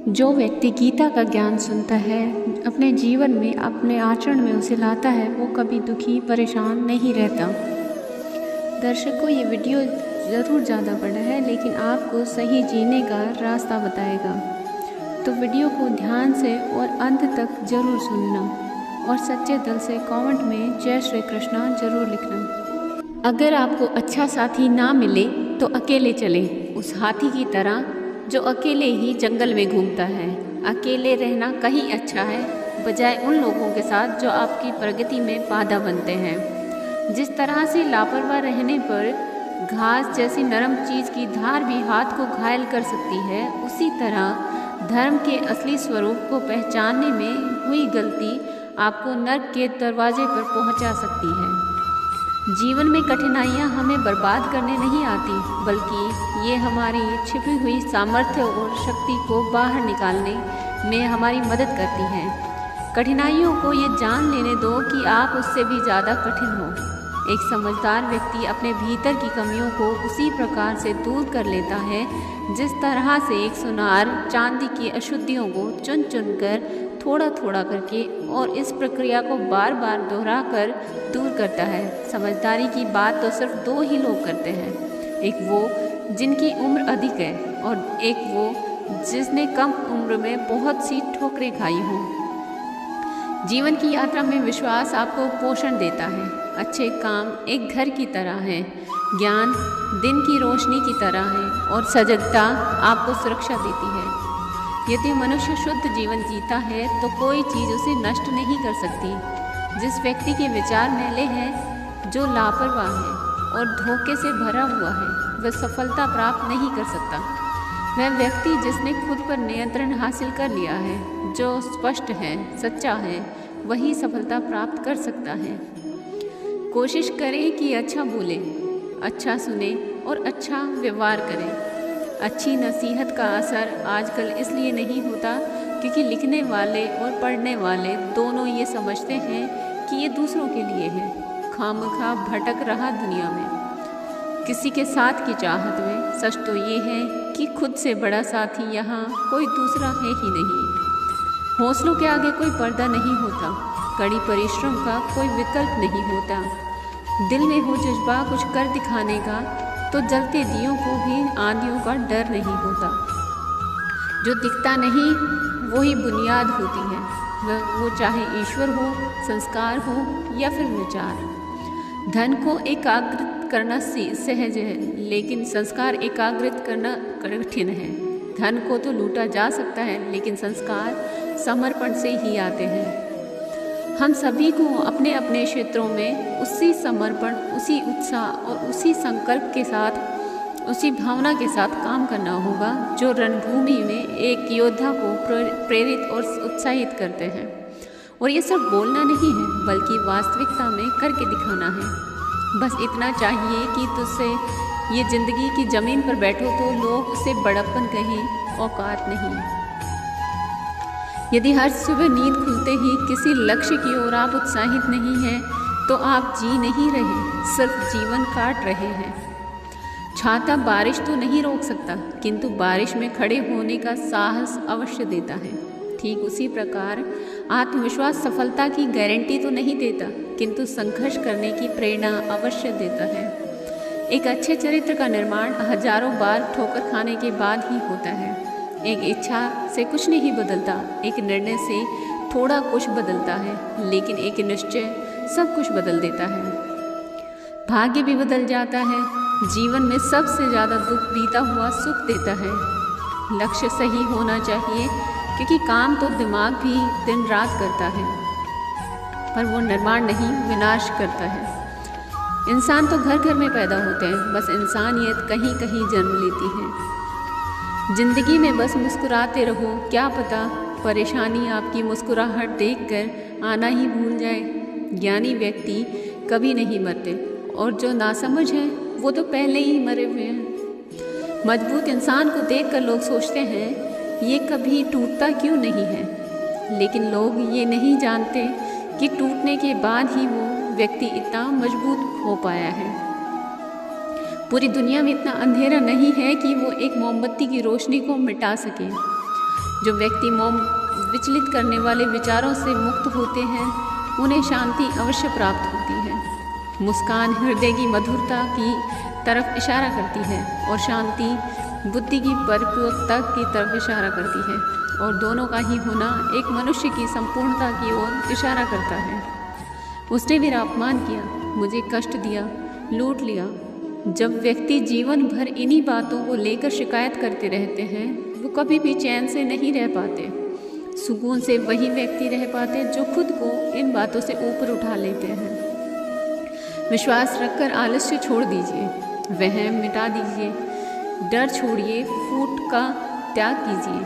जो व्यक्ति गीता का ज्ञान सुनता है, अपने जीवन में, अपने आचरण में उसे लाता है, वो कभी दुखी, परेशान नहीं रहता। दर्शकों, ये वीडियो ज़रूर ज़्यादा बड़ा है, लेकिन आपको सही जीने का रास्ता बताएगा। तो वीडियो को ध्यान से और अंत तक ज़रूर सुनना और सच्चे दिल से कमेंट में जय श्री कृष्णा ज़रूर लिखना। अगर आपको अच्छा साथी ना मिले तो अकेले चलें, उस हाथी की तरह जो अकेले ही जंगल में घूमता है। अकेले रहना कहीं अच्छा है, बजाय उन लोगों के साथ जो आपकी प्रगति में बाधा बनते हैं। जिस तरह से लापरवाह रहने पर घास जैसी नरम चीज़ की धार भी हाथ को घायल कर सकती है, उसी तरह धर्म के असली स्वरूप को पहचानने में हुई गलती आपको नर्क के दरवाजे पर पहुंचा सकती है। जीवन में कठिनाइयां हमें बर्बाद करने नहीं आती, बल्कि ये हमारी छिपी हुई सामर्थ्य और शक्ति को बाहर निकालने में हमारी मदद करती हैं। कठिनाइयों को ये जान लेने दो कि आप उससे भी ज़्यादा कठिन हो। एक समझदार व्यक्ति अपने भीतर की कमियों को उसी प्रकार से दूर कर लेता है जिस तरह से एक सुनार चांदी की अशुद्धियों को चुन चुन कर, थोड़ा थोड़ा करके और इस प्रक्रिया को बार बार दोहरा कर दूर करता है। समझदारी की बात तो सिर्फ दो ही लोग करते हैं, एक वो जिनकी उम्र अधिक है और एक वो जिसने कम उम्र में बहुत सी ठोकरें खाई हों। जीवन की यात्रा में विश्वास आपको पोषण देता है। अच्छे काम एक घर की तरह है, ज्ञान दिन की रोशनी की तरह है और सजगता आपको सुरक्षा देती है। यदि मनुष्य शुद्ध जीवन जीता है तो कोई चीज़ उसे नष्ट नहीं कर सकती। जिस व्यक्ति के विचार मैले हैं, जो लापरवाह है और धोखे से भरा हुआ है, वह सफलता प्राप्त नहीं कर सकता। वह व्यक्ति जिसने खुद पर नियंत्रण हासिल कर लिया है, जो स्पष्ट है, सच्चा है, वही सफलता प्राप्त कर सकता है। कोशिश करें कि अच्छा बोलें, अच्छा सुने और अच्छा व्यवहार करें। अच्छी नसीहत का असर आजकल इसलिए नहीं होता क्योंकि लिखने वाले और पढ़ने वाले दोनों ये समझते हैं कि ये दूसरों के लिए है। खामखा भटक रहा दुनिया में किसी के साथ की चाहत में। सच तो ये है कि खुद से बड़ा साथी यहाँ कोई दूसरा है ही नहीं। हौसलों के आगे कोई पर्दा नहीं होता, कड़ी परिश्रम का कोई विकल्प नहीं होता। दिल में हो जज्बा कुछ कर दिखाने का तो जलते दियों को भी आंधियों का डर नहीं होता। जो दिखता नहीं वही बुनियाद होती है, वो चाहे ईश्वर हो, संस्कार हो या फिर विचार। धन को एकाग्रित करना सहज है, लेकिन संस्कार एकाग्रित करना कठिन है। धन को तो लूटा जा सकता है, लेकिन संस्कार समर्पण से ही आते हैं। हम सभी को अपने अपने क्षेत्रों में उसी समर्पण, उसी उत्साह और उसी संकल्प के साथ, उसी भावना के साथ काम करना होगा जो रणभूमि में एक योद्धा को प्रेरित और उत्साहित करते हैं। और ये सब बोलना नहीं है, बल्कि वास्तविकता में करके दिखाना है। बस इतना चाहिए कि तुझसे ये ज़िंदगी की ज़मीन पर बैठो तो लोग उसे बड़प्पन कहें, औकात नहीं। यदि हर सुबह नींद खुलते ही किसी लक्ष्य की ओर आप उत्साहित नहीं हैं, तो आप जी नहीं रहे, सिर्फ जीवन काट रहे हैं। छाता बारिश तो नहीं रोक सकता, किंतु बारिश में खड़े होने का साहस अवश्य देता है। ठीक उसी प्रकार आत्मविश्वास सफलता की गारंटी तो नहीं देता, किंतु संघर्ष करने की प्रेरणा अवश्य देता है। एक अच्छे चरित्र का निर्माण हजारों बार ठोकर खाने के बाद ही होता है। एक इच्छा से कुछ नहीं बदलता, एक निर्णय से थोड़ा कुछ बदलता है, लेकिन एक निश्चय सब कुछ बदल देता है। भाग्य भी बदल जाता है। जीवन में सबसे ज़्यादा दुख बीता हुआ सुख देता है। लक्ष्य सही होना चाहिए, क्योंकि काम तो दिमाग भी दिन रात करता है, पर वो निर्माण नहीं, विनाश करता है। इंसान तो घर घर में पैदा होते हैं, बस इंसानियत कहीं कहीं जन्म लेती है। जिंदगी में बस मुस्कुराते रहो, क्या पता परेशानी आपकी मुस्कुराहट देखकर आना ही भूल जाए। ज्ञानी व्यक्ति कभी नहीं मरते, और जो नासमझ हैं वो तो पहले ही मरे हुए हैं। मजबूत इंसान को देखकर लोग सोचते हैं ये कभी टूटता क्यों नहीं है, लेकिन लोग ये नहीं जानते कि टूटने के बाद ही वो व्यक्ति इतना मजबूत हो पाया है। पूरी दुनिया में इतना अंधेरा नहीं है कि वो एक मोमबत्ती की रोशनी को मिटा सके। जो व्यक्ति मोह विचलित करने वाले विचारों से मुक्त होते हैं उन्हें शांति अवश्य प्राप्त होती है। मुस्कान हृदय की मधुरता की तरफ इशारा करती है और शांति बुद्धि की परिपक्वता की तरफ इशारा करती है, और दोनों का ही होना एक मनुष्य की संपूर्णता की ओर इशारा करता है। उसने मेरा अपमान किया, मुझे कष्ट दिया, लूट लिया। जब व्यक्ति जीवन भर इन्हीं बातों को लेकर शिकायत करते रहते हैं वो कभी भी चैन से नहीं रह पाते। सुकून से वही व्यक्ति रह पाते जो खुद को इन बातों से ऊपर उठा लेते हैं। विश्वास रखकर आलस्य छोड़ दीजिए, वहम मिटा दीजिए, डर छोड़िए, फूट का त्याग कीजिए,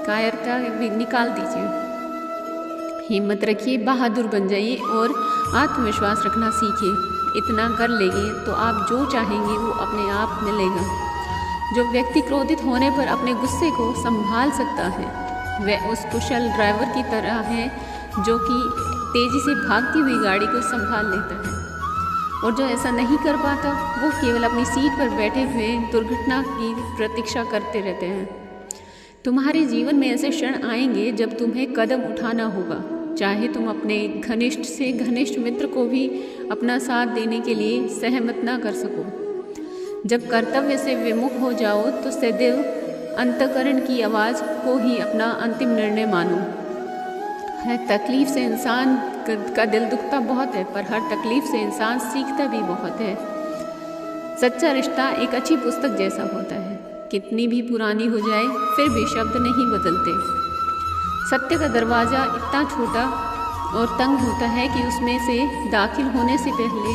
कायरता निकाल दीजिए। हिम्मत रखिए, बहादुर बन जाइए और आत्मविश्वास रखना सीखिए। इतना कर लेंगे तो आप जो चाहेंगे वो अपने आप मिलेगा। जो व्यक्ति क्रोधित होने पर अपने गुस्से को संभाल सकता है वह उस कुशल ड्राइवर की तरह है जो कि तेज़ी से भागती हुई गाड़ी को संभाल लेता है, और जो ऐसा नहीं कर पाता वो केवल अपनी सीट पर बैठे हुए दुर्घटना की प्रतीक्षा करते रहते हैं। तुम्हारे जीवन में ऐसे क्षण आएंगे जब तुम्हें कदम उठाना होगा, चाहे तुम अपने घनिष्ठ से घनिष्ठ मित्र को भी अपना साथ देने के लिए सहमत ना कर सको। जब कर्तव्य से विमुख हो जाओ तो सदैव अंतःकरण की आवाज़ को ही अपना अंतिम निर्णय मानो। हर तकलीफ़ से इंसान का दिल दुखता बहुत है, पर हर तकलीफ़ से इंसान सीखता भी बहुत है। सच्चा रिश्ता एक अच्छी पुस्तक जैसा होता है, कितनी भी पुरानी हो जाए फिर भी शब्द नहीं बदलते। सत्य का दरवाज़ा इतना छोटा और तंग होता है कि उसमें से दाखिल होने से पहले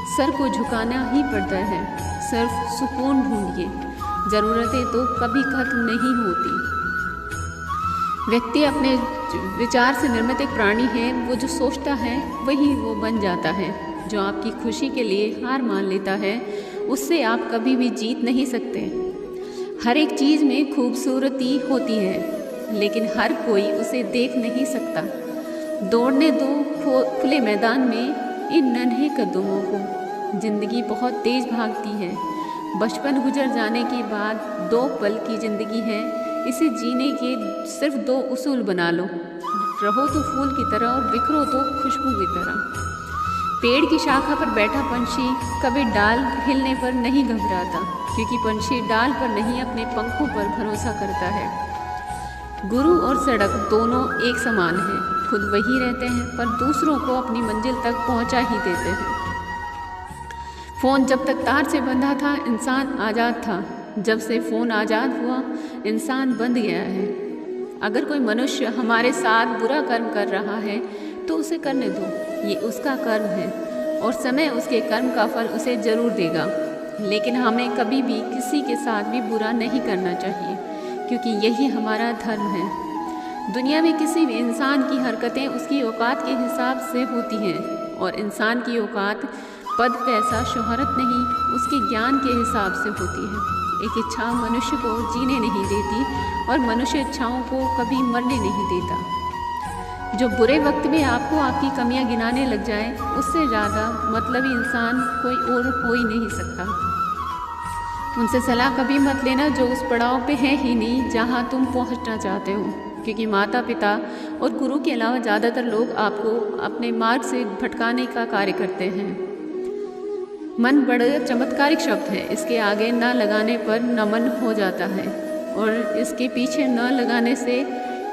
सर को झुकाना ही पड़ता है। सिर्फ सुकून ढूंढिए, ज़रूरतें तो कभी खत्म नहीं होती। व्यक्ति अपने विचार से निर्मित एक प्राणी है, वो जो सोचता है वही वो बन जाता है। जो आपकी खुशी के लिए हार मान लेता है उससे आप कभी भी जीत नहीं सकते। हर एक चीज़ में खूबसूरती होती है लेकिन हर कोई उसे देख नहीं सकता। दौड़ने दो खुले मैदान में इन नन्हे कदमों को। ज़िंदगी बहुत तेज़ भागती है। बचपन गुजर जाने के बाद 2 पल की ज़िंदगी है, इसे जीने के सिर्फ 2 उसूल बना लो। रहो तो फूल की तरह और बिखरो तो खुशबू की तरह। पेड़ की शाखा पर बैठा पंछी कभी डाल हिलने पर नहीं घबराता, क्योंकि पंछी डाल पर नहीं अपने पंखों पर भरोसा करता है। गुरु और सड़क दोनों एक समान हैं, खुद वही रहते हैं पर दूसरों को अपनी मंजिल तक पहुंचा ही देते हैं। फ़ोन जब तक तार से बंधा था इंसान आज़ाद था, जब से फ़ोन आज़ाद हुआ इंसान बंध गया है। अगर कोई मनुष्य हमारे साथ बुरा कर्म कर रहा है तो उसे करने दो, ये उसका कर्म है और समय उसके कर्म का फल उसे ज़रूर देगा। लेकिन हमें कभी भी किसी के साथ भी बुरा नहीं करना चाहिए, क्योंकि यही हमारा धर्म है। दुनिया में किसी भी इंसान की हरकतें उसकी औकात के हिसाब से होती हैं, और इंसान की औकात पद, पैसा, शोहरत नहीं, उसके ज्ञान के हिसाब से होती है। एक इच्छा मनुष्य को जीने नहीं देती और मनुष्य इच्छाओं को कभी मरने नहीं देता। जो बुरे वक्त में आपको आपकी कमियां गिनाने लग जाए, उससे ज़्यादा मतलबी इंसान कोई और हो ही नहीं सकता। उनसे सलाह कभी मत लेना जो उस पड़ाव पे है ही नहीं जहां तुम पहुंचना चाहते हो, क्योंकि माता पिता और गुरु के अलावा ज़्यादातर लोग आपको अपने मार्ग से भटकाने का कार्य करते हैं। मन बड़ा चमत्कारिक शब्द है, इसके आगे न लगाने पर नमन हो जाता है और इसके पीछे न लगाने से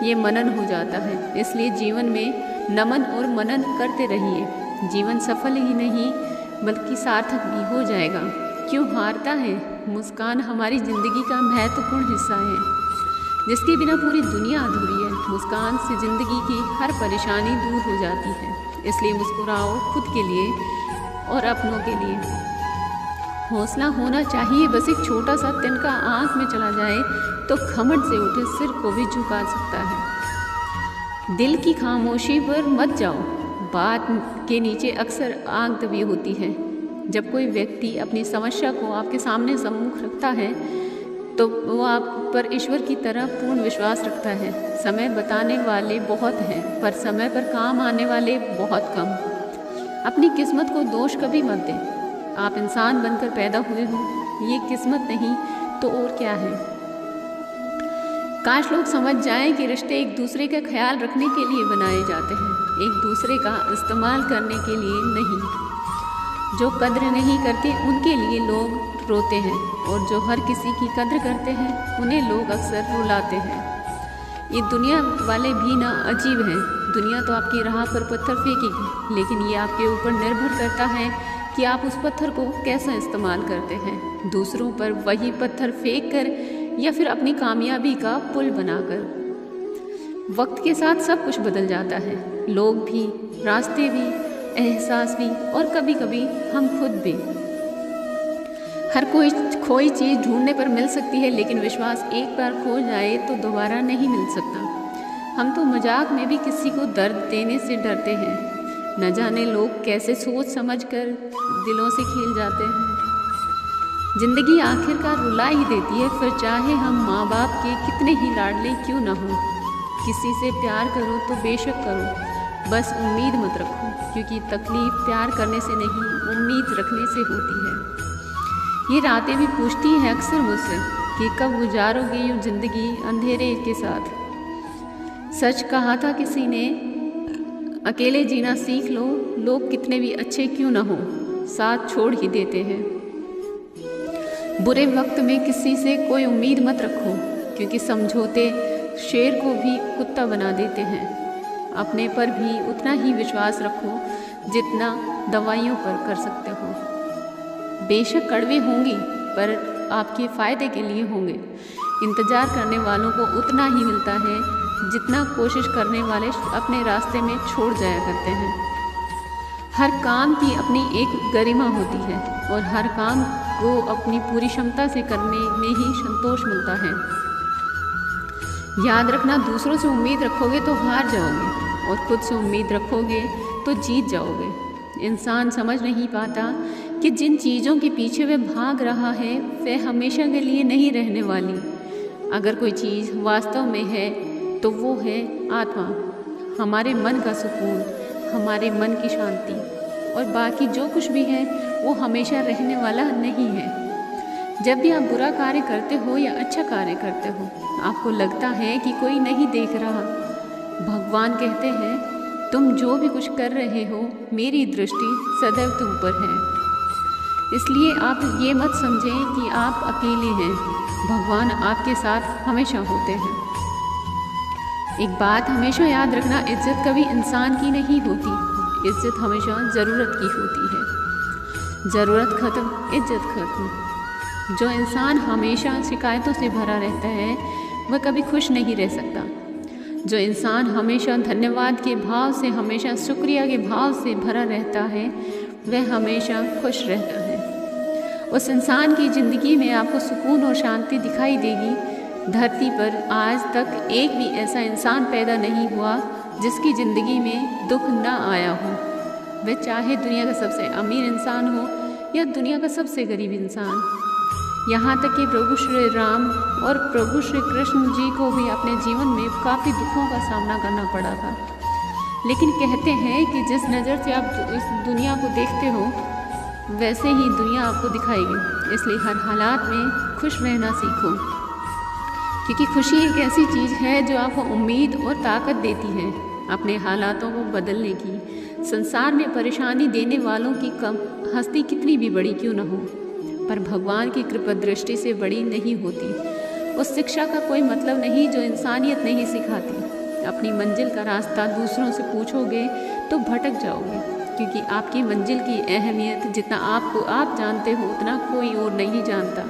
ये मनन हो जाता है। इसलिए जीवन में नमन और मनन करते रहिए। जीवन सफल ही नहीं बल्कि सार्थक भी हो जाएगा। क्यों हारता है? मुस्कान हमारी ज़िंदगी का महत्वपूर्ण हिस्सा है, जिसके बिना पूरी दुनिया अधूरी है। मुस्कान से ज़िंदगी की हर परेशानी दूर हो जाती है। इसलिए मुस्कुराओ खुद के लिए और अपनों के लिए। हौसला होना चाहिए, बस एक छोटा सा तिनका आँख में चला जाए तो घमंड से उठे सिर को भी झुका सकता है। दिल की खामोशी पर मत जाओ, बात के नीचे अक्सर आग दबी होती है। जब कोई व्यक्ति अपनी समस्या को आपके सामने सम्मुख रखता है तो वो आप पर ईश्वर की तरह पूर्ण विश्वास रखता है। समय बताने वाले बहुत हैं पर समय पर काम आने वाले बहुत कम। अपनी किस्मत को दोष कभी मत दें। आप इंसान बनकर पैदा हुए हो, ये किस्मत नहीं तो और क्या है। काश लोग समझ जाएं कि रिश्ते एक दूसरे का ख्याल रखने के लिए बनाए जाते हैं, एक दूसरे का इस्तेमाल करने के लिए नहीं। जो कद्र नहीं करते उनके लिए लोग रोते हैं, और जो हर किसी की कद्र करते हैं उन्हें लोग अक्सर रुलाते हैं। ये दुनिया वाले भी ना अजीब हैं। दुनिया तो आपकी राह पर पत्थर फेंकेगी, लेकिन ये आपके ऊपर निर्भर करता है कि आप उस पत्थर को कैसे इस्तेमाल करते हैं, दूसरों पर वही पत्थर फेंक कर या फिर अपनी कामयाबी का पुल बनाकर। वक्त के साथ सब कुछ बदल जाता है, लोग भी, रास्ते भी, एहसास भी, और कभी कभी हम खुद भी। हर कोई खोई चीज़ ढूंढने पर मिल सकती है, लेकिन विश्वास एक बार खो जाए तो दोबारा नहीं मिल सकता। हम तो मजाक में भी किसी को दर्द देने से डरते हैं। न जाने लोग कैसे सोच समझकर दिलों से खेल जाते हैं। जिंदगी आखिरकार रुला ही देती है, फिर चाहे हम माँ बाप के कितने ही लाडले क्यों न हों। किसी से प्यार करो तो बेशक करो, बस उम्मीद मत रखो, क्योंकि तकलीफ प्यार करने से नहीं, उम्मीद रखने से होती है। ये रातें भी पूछती हैं अक्सर मुझसे कि कब गुजारोगे यूँ ज़िंदगी अंधेरे के साथ। सच कहा था किसी ने, अकेले जीना सीख लो, लोग कितने भी अच्छे क्यों न हो साथ छोड़ ही देते हैं। बुरे वक्त में किसी से कोई उम्मीद मत रखो, क्योंकि समझौते शेर को भी कुत्ता बना देते हैं। अपने पर भी उतना ही विश्वास रखो जितना दवाइयों पर कर सकते हो। बेशक कड़वे होंगी, पर आपके फ़ायदे के लिए होंगे। इंतज़ार करने वालों को उतना ही मिलता है जितना कोशिश करने वाले अपने रास्ते में छोड़ जाया करते हैं। हर काम की अपनी एक गरिमा होती है, और हर काम को अपनी पूरी क्षमता से करने में ही संतोष मिलता है। याद रखना, दूसरों से उम्मीद रखोगे तो हार जाओगे, और खुद से उम्मीद रखोगे तो जीत जाओगे। इंसान समझ नहीं पाता कि जिन चीज़ों के पीछे वह भाग रहा है वह हमेशा के लिए नहीं रहने वाली। अगर कोई चीज़ वास्तव में है तो वो है आत्मा, हमारे मन का सुकून, हमारे मन की शांति, और बाकी जो कुछ भी है वो हमेशा रहने वाला नहीं है। जब भी आप बुरा कार्य करते हो या अच्छा कार्य करते हो, आपको लगता है कि कोई नहीं देख रहा। भगवान कहते हैं, तुम जो भी कुछ कर रहे हो मेरी दृष्टि सदैव तुम पर है। इसलिए आप ये मत समझें कि आप अकेले हैं, भगवान आपके साथ हमेशा होते हैं। एक बात हमेशा याद रखना, इज्जत कभी इंसान की नहीं होती, इज्जत हमेशा ज़रूरत की होती है। ज़रूरत ख़त्म, इज्जत ख़त्म। जो इंसान हमेशा शिकायतों से भरा रहता है वह कभी खुश नहीं रह सकता। जो इंसान हमेशा धन्यवाद के भाव से, हमेशा शुक्रिया के भाव से भरा रहता है वह हमेशा खुश रहता है। उस इंसान की ज़िंदगी में आपको सुकून और शांति दिखाई देगी। धरती पर आज तक एक भी ऐसा इंसान पैदा नहीं हुआ जिसकी ज़िंदगी में दुख ना आया हो। वह चाहे दुनिया का सबसे अमीर इंसान हो या दुनिया का सबसे गरीब इंसान। यहाँ तक कि प्रभु श्री राम और प्रभु श्री कृष्ण जी को भी अपने जीवन में काफ़ी दुखों का सामना करना पड़ा था। लेकिन कहते हैं कि जिस नज़र से आप इस दुनिया को देखते हो वैसे ही दुनिया आपको दिखाएगी। इसलिए हर हालात में खुश रहना सीखो, क्योंकि खुशी एक ऐसी चीज़ है जो आपको उम्मीद और ताकत देती है अपने हालातों को बदलने की। संसार में परेशानी देने वालों की कम हस्ती कितनी भी बड़ी क्यों न हो, पर भगवान की कृपा दृष्टि से बड़ी नहीं होती। उस शिक्षा का कोई मतलब नहीं जो इंसानियत नहीं सिखाती। अपनी मंजिल का रास्ता दूसरों से पूछोगे तो भटक जाओगे, क्योंकि आपकी मंजिल की अहमियत जितना आप जानते हो उतना कोई और नहीं जानता।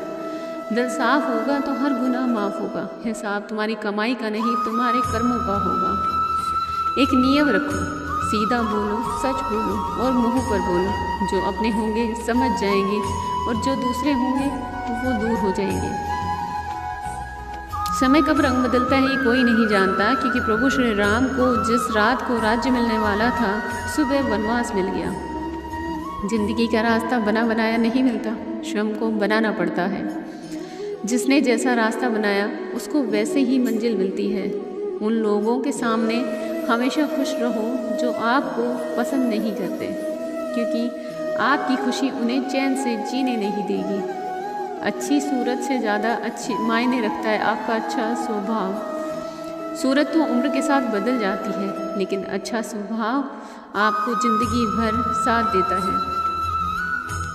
दिल साफ होगा तो हर गुनाह माफ़ होगा। हिसाब तुम्हारी कमाई का नहीं, तुम्हारे कर्मों का होगा। एक नियम रखो, सीधा बोलो, सच बोलो और मुंह पर बोलो। जो अपने होंगे समझ जाएंगे और जो दूसरे होंगे वो दूर हो जाएंगे। समय कब रंग बदलता है ये कोई नहीं जानता, क्योंकि प्रभु श्री राम को जिस रात को राज्य मिलने वाला था सुबह वनवास मिल गया। जिंदगी का रास्ता बना बनाया नहीं मिलता, श्रम को बनाना पड़ता है। जिसने जैसा रास्ता बनाया उसको वैसे ही मंजिल मिलती है। उन लोगों के सामने हमेशा खुश रहो जो आपको पसंद नहीं करते, क्योंकि आपकी खुशी उन्हें चैन से जीने नहीं देगी। अच्छी सूरत से ज़्यादा अच्छी मायने रखता है आपका अच्छा स्वभाव। सूरत तो उम्र के साथ बदल जाती है, लेकिन अच्छा स्वभाव आपको ज़िंदगी भर साथ देता है।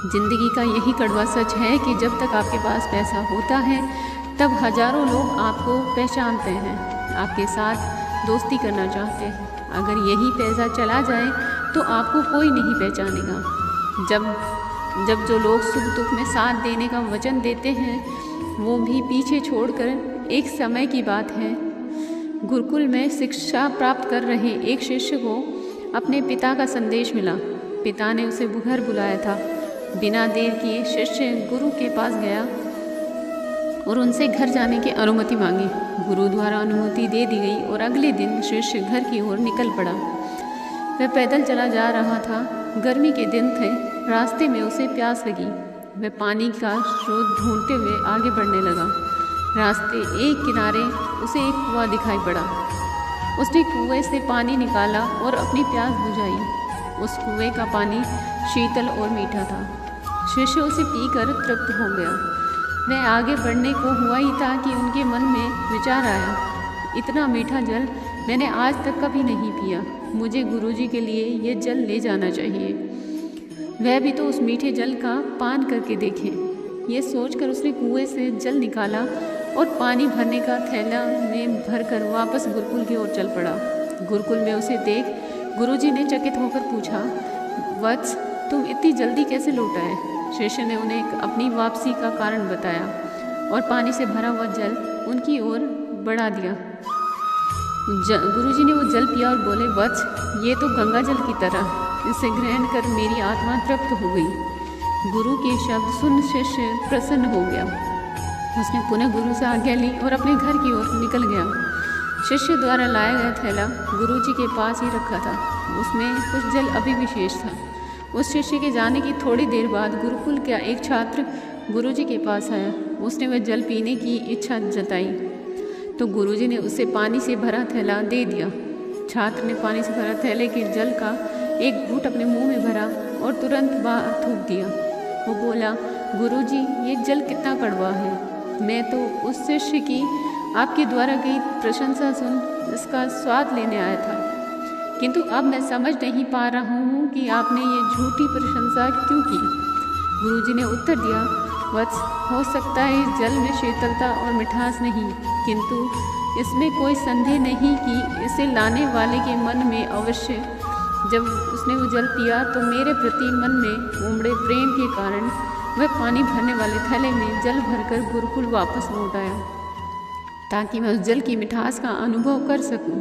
ज़िंदगी का यही कड़वा सच है कि जब तक आपके पास पैसा होता है तब हज़ारों लोग आपको पहचानते हैं, आपके साथ दोस्ती करना चाहते हैं। अगर यही पैसा चला जाए तो आपको कोई नहीं पहचानेगा। जब जो लोग सुख दुख में साथ देने का वचन देते हैं वो भी पीछे छोड़कर, एक समय की बात है, गुरुकुल में शिक्षा प्राप्त कर रहे एक शिष्य को अपने पिता का संदेश मिला। पिता ने उसे घर बुलाया था। बिना देर किए शिष्य गुरु के पास गया और उनसे घर जाने की अनुमति मांगी। गुरु द्वारा अनुमति दे दी गई और अगले दिन शिष्य घर की ओर निकल पड़ा। वह पैदल चला जा रहा था। गर्मी के दिन थे। रास्ते में उसे प्यास लगी। वह पानी का स्रोत ढूंढते हुए आगे बढ़ने लगा। रास्ते एक किनारे उसे एक कुआं दिखाई पड़ा। उसने कुएं से पानी निकाला और अपनी प्यास बुझाई। उस कुएं का पानी शीतल और मीठा था। शिष्य उसे पीकर तृप्त हो गया। वह आगे बढ़ने को हुआ ही था कि उनके मन में विचार आया, इतना मीठा जल मैंने आज तक कभी नहीं पिया। मुझे गुरुजी के लिए ये जल ले जाना चाहिए। वह भी तो उस मीठे जल का पान करके देखे। ये सोचकर उसने कुएं से जल निकाला और पानी भरने का थैला में भरकर वापस गुरुकुल की ओर चल पड़ा। गुरुकुल में उसे देख गुरुजी ने चकित होकर पूछा, वत्स, तुम इतनी जल्दी कैसे लौट आए? शिष्य ने उन्हें अपनी वापसी का कारण बताया और पानी से भरा हुआ जल उनकी ओर बढ़ा दिया। गुरुजी ने वो जल पिया और बोले, वत्स, ये तो गंगा जल की तरह, इसे ग्रहण कर मेरी आत्मा तृप्त हो गई। गुरु के शब्द सुन शिष्य प्रसन्न हो गया। उसने पुनः गुरु से आज्ञा ली और अपने घर की ओर निकल गया। शिष्य द्वारा लाया गया थैला गुरुजी के पास ही रखा था। उसमें कुछ जल अभी भी शेष था। उस शिष्य के जाने की थोड़ी देर बाद गुरुकुल का एक छात्र गुरुजी के पास आया। उसने वह जल पीने की इच्छा जताई तो गुरुजी ने उसे पानी से भरा थैला दे दिया। छात्र ने पानी से भरा थैले के जल का एक घूंट अपने मुंह में भरा और तुरंत बाहर थूक दिया। वो बोला, गुरुजी, ये जल कितना कड़वा है। मैं तो उस शिष्य की आपके द्वारा की प्रशंसा सुन इसका स्वाद लेने आया था, किंतु अब मैं समझ नहीं पा रहा हूँ कि आपने ये झूठी प्रशंसा क्यों की। गुरुजी ने उत्तर दिया, वत्स, हो सकता है इस जल में शीतलता और मिठास नहीं, किंतु इसमें कोई संदेह नहीं कि इसे लाने वाले के मन में अवश्य, जब उसने वो जल पिया तो मेरे प्रति मन में उमड़े प्रेम के कारण वह पानी भरने वाले थैले में जल भरकर गुरुकुल वापस लौट आया, ताकि मैं उस जल की मिठास का अनुभव कर सकूं।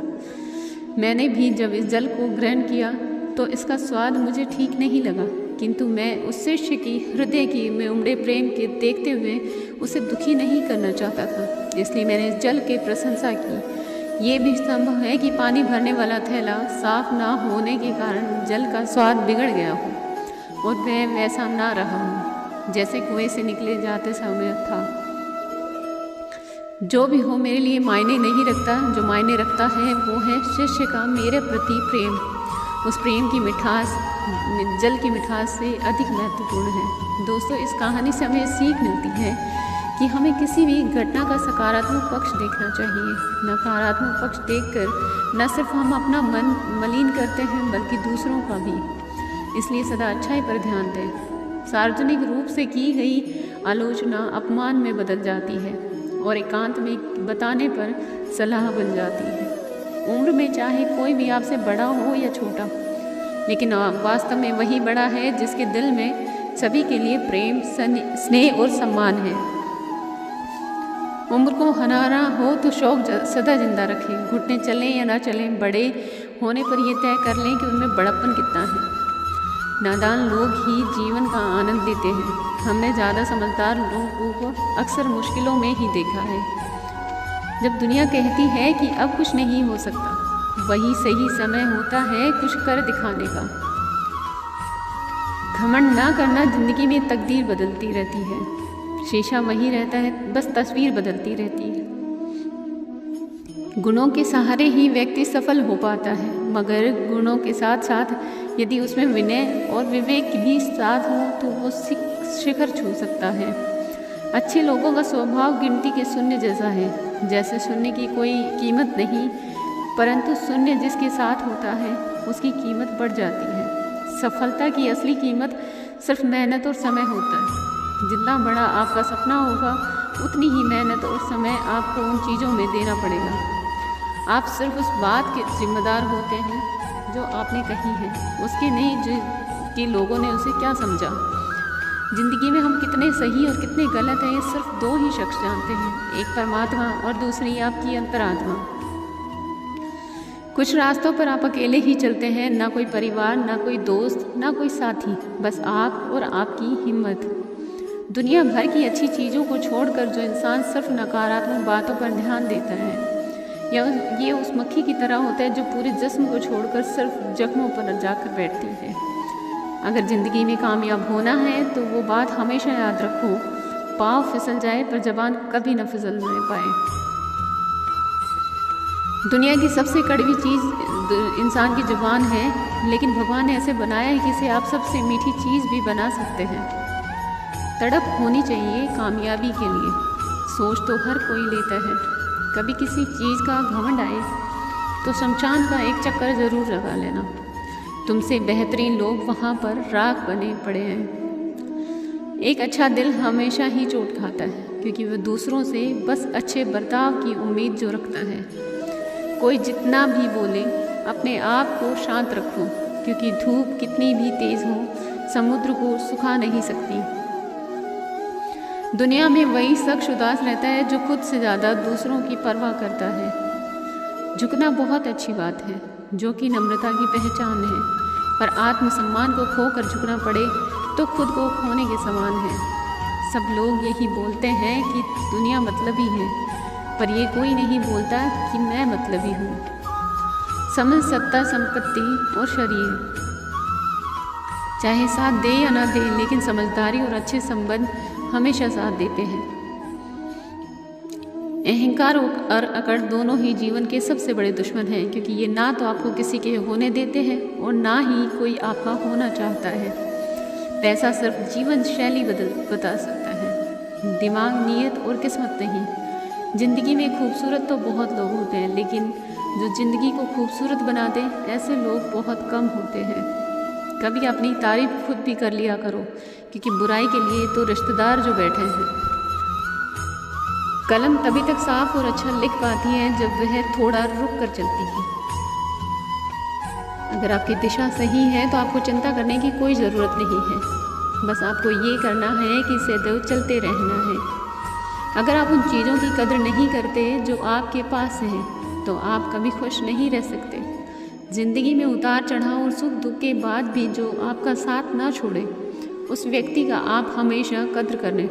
मैंने भी जब इस जल को ग्रहण किया तो इसका स्वाद मुझे ठीक नहीं लगा, किंतु मैं उस शिष्य की हृदय की में उमड़े प्रेम के देखते हुए उसे दुखी नहीं करना चाहता था, इसलिए मैंने इस जल की प्रशंसा की। ये भी संभव है कि पानी भरने वाला थैला साफ ना होने के कारण जल का स्वाद बिगड़ गया हो और वह वैसा ना रहा हो जैसे कुएं से निकले जाते समय था। जो भी हो मेरे लिए मायने नहीं रखता। जो मायने रखता है वो है शिष्य का मेरे प्रति प्रेम। उस प्रेम की मिठास जल की मिठास से अधिक महत्वपूर्ण है। दोस्तों, इस कहानी से हमें सीख मिलती है कि हमें किसी भी घटना का सकारात्मक पक्ष देखना चाहिए। नकारात्मक पक्ष देखकर न सिर्फ हम अपना मन मलिन करते हैं बल्कि दूसरों का भी। इसलिए सदा अच्छाई पर ध्यान दें। सार्वजनिक रूप से की गई आलोचना अपमान में बदल जाती है और एकांत में बताने पर सलाह बन जाती है। उम्र में चाहे कोई भी आपसे बड़ा हो या छोटा, लेकिन वास्तव में वही बड़ा है जिसके दिल में सभी के लिए प्रेम, स्नेह और सम्मान है। उम्र को हराना हो तो शौक सदा जिंदा रखें। घुटने चलें या ना चलें, बड़े होने पर यह तय कर लें कि उनमें बड़प्पन कितना है। नादान लोग ही जीवन का आनंद लेते हैं। हमने ज़्यादा समझदार लोगों को अक्सर मुश्किलों में ही देखा है। जब दुनिया कहती है कि अब कुछ नहीं हो सकता, वही सही समय होता है कुछ कर दिखाने का। घमंड ना करना। जिंदगी में तकदीर बदलती रहती है, शीशा वही रहता है, बस तस्वीर बदलती रहती है। गुणों के सहारे ही व्यक्ति सफल हो पाता है, मगर गुणों के साथ साथ यदि उसमें विनय और विवेक भी साथ हो तो वो शिखर छू सकता है। अच्छे लोगों का स्वभाव गिनती के शून्य जैसा है, जैसे शून्य की कोई कीमत नहीं, परंतु शून्य जिसके साथ होता है उसकी कीमत बढ़ जाती है। सफलता की असली कीमत सिर्फ मेहनत और समय होता है। जितना बड़ा आपका सपना होगा उतनी ही मेहनत और समय आपको उन चीज़ों में देना पड़ेगा। आप सिर्फ उस बात के जिम्मेदार होते हैं जो आपने कही है, उसके नहीं जो कि लोगों ने उसे क्या समझा। ज़िंदगी में हम कितने सही और कितने गलत हैं ये सिर्फ दो ही शख्स जानते हैं, एक परमात्मा और दूसरी आपकी अंतरात्मा। कुछ रास्तों पर आप अकेले ही चलते हैं, ना कोई परिवार, ना कोई दोस्त, ना कोई साथी, बस आप और आपकी हिम्मत। दुनिया भर की अच्छी चीज़ों को छोड़कर जो इंसान सिर्फ नकारात्मक बातों पर ध्यान देता है या ये उस मक्खी की तरह होता है जो पूरे जिस्म को छोड़कर सिर्फ जख्मों पर जाकर बैठती है। अगर ज़िंदगी में कामयाब होना है तो वो बात हमेशा याद रखो, पाँव फिसल जाए पर ज़बान कभी न फिसल नहीं पाए। दुनिया की सबसे कड़वी चीज़ इंसान की ज़ुबान है, लेकिन भगवान ने ऐसे बनाया है कि इसे आप सबसे मीठी चीज़ भी बना सकते हैं। तड़प होनी चाहिए कामयाबी के लिए, सोच तो हर कोई लेता है। कभी किसी चीज़ का घमंड आए तो शमशान का एक चक्कर ज़रूर लगा लेना। तुमसे बेहतरीन लोग वहाँ पर राख बने पड़े हैं। एक अच्छा दिल हमेशा ही चोट खाता है, क्योंकि वह दूसरों से बस अच्छे बर्ताव की उम्मीद जो रखता है। कोई जितना भी बोले अपने आप को शांत रखो, क्योंकि धूप कितनी भी तेज़ हो समुद्र को सुखा नहीं सकती। दुनिया में वही शख्स उदास रहता है जो खुद से ज़्यादा दूसरों की परवाह करता है। झुकना बहुत अच्छी बात है, जो कि नम्रता की पहचान है, पर आत्मसम्मान को खोकर झुकना पड़े तो खुद को खोने के समान है। सब लोग यही बोलते हैं कि दुनिया मतलबी है, पर ये कोई नहीं बोलता कि मैं मतलबी हूँ। समझ, सत्ता, संपत्ति और शरीर चाहे साथ दे या ना दे, लेकिन समझदारी और अच्छे संबंध हमेशा साथ देते हैं। अहंकार और अकड़ दोनों ही जीवन के सबसे बड़े दुश्मन हैं, क्योंकि ये ना तो आपको किसी के होने देते हैं और ना ही कोई आपका होना चाहता है। पैसा सिर्फ जीवन शैली बता सकता है, दिमाग, नीयत और किस्मत नहीं। ज़िंदगी में खूबसूरत तो बहुत लोग होते हैं, लेकिन जो ज़िंदगी को खूबसूरत बना दें ऐसे लोग बहुत कम होते हैं। कभी अपनी तारीफ खुद भी कर लिया करो, क्योंकि बुराई के लिए तो रिश्तेदार जो बैठे हैं। कलम तभी तक साफ और अच्छा लिख पाती है जब वह थोड़ा रुक कर चलती है। अगर आपकी दिशा सही है तो आपको चिंता करने की कोई ज़रूरत नहीं है, बस आपको ये करना है कि सदैव चलते रहना है। अगर आप उन चीज़ों की कदर नहीं करते जो आपके पास हैं तो आप कभी खुश नहीं रह सकते। ज़िंदगी में उतार चढ़ाव और सुख दुख के बाद भी जो आपका साथ ना छोड़े उस व्यक्ति का आप हमेशा कद्र करें।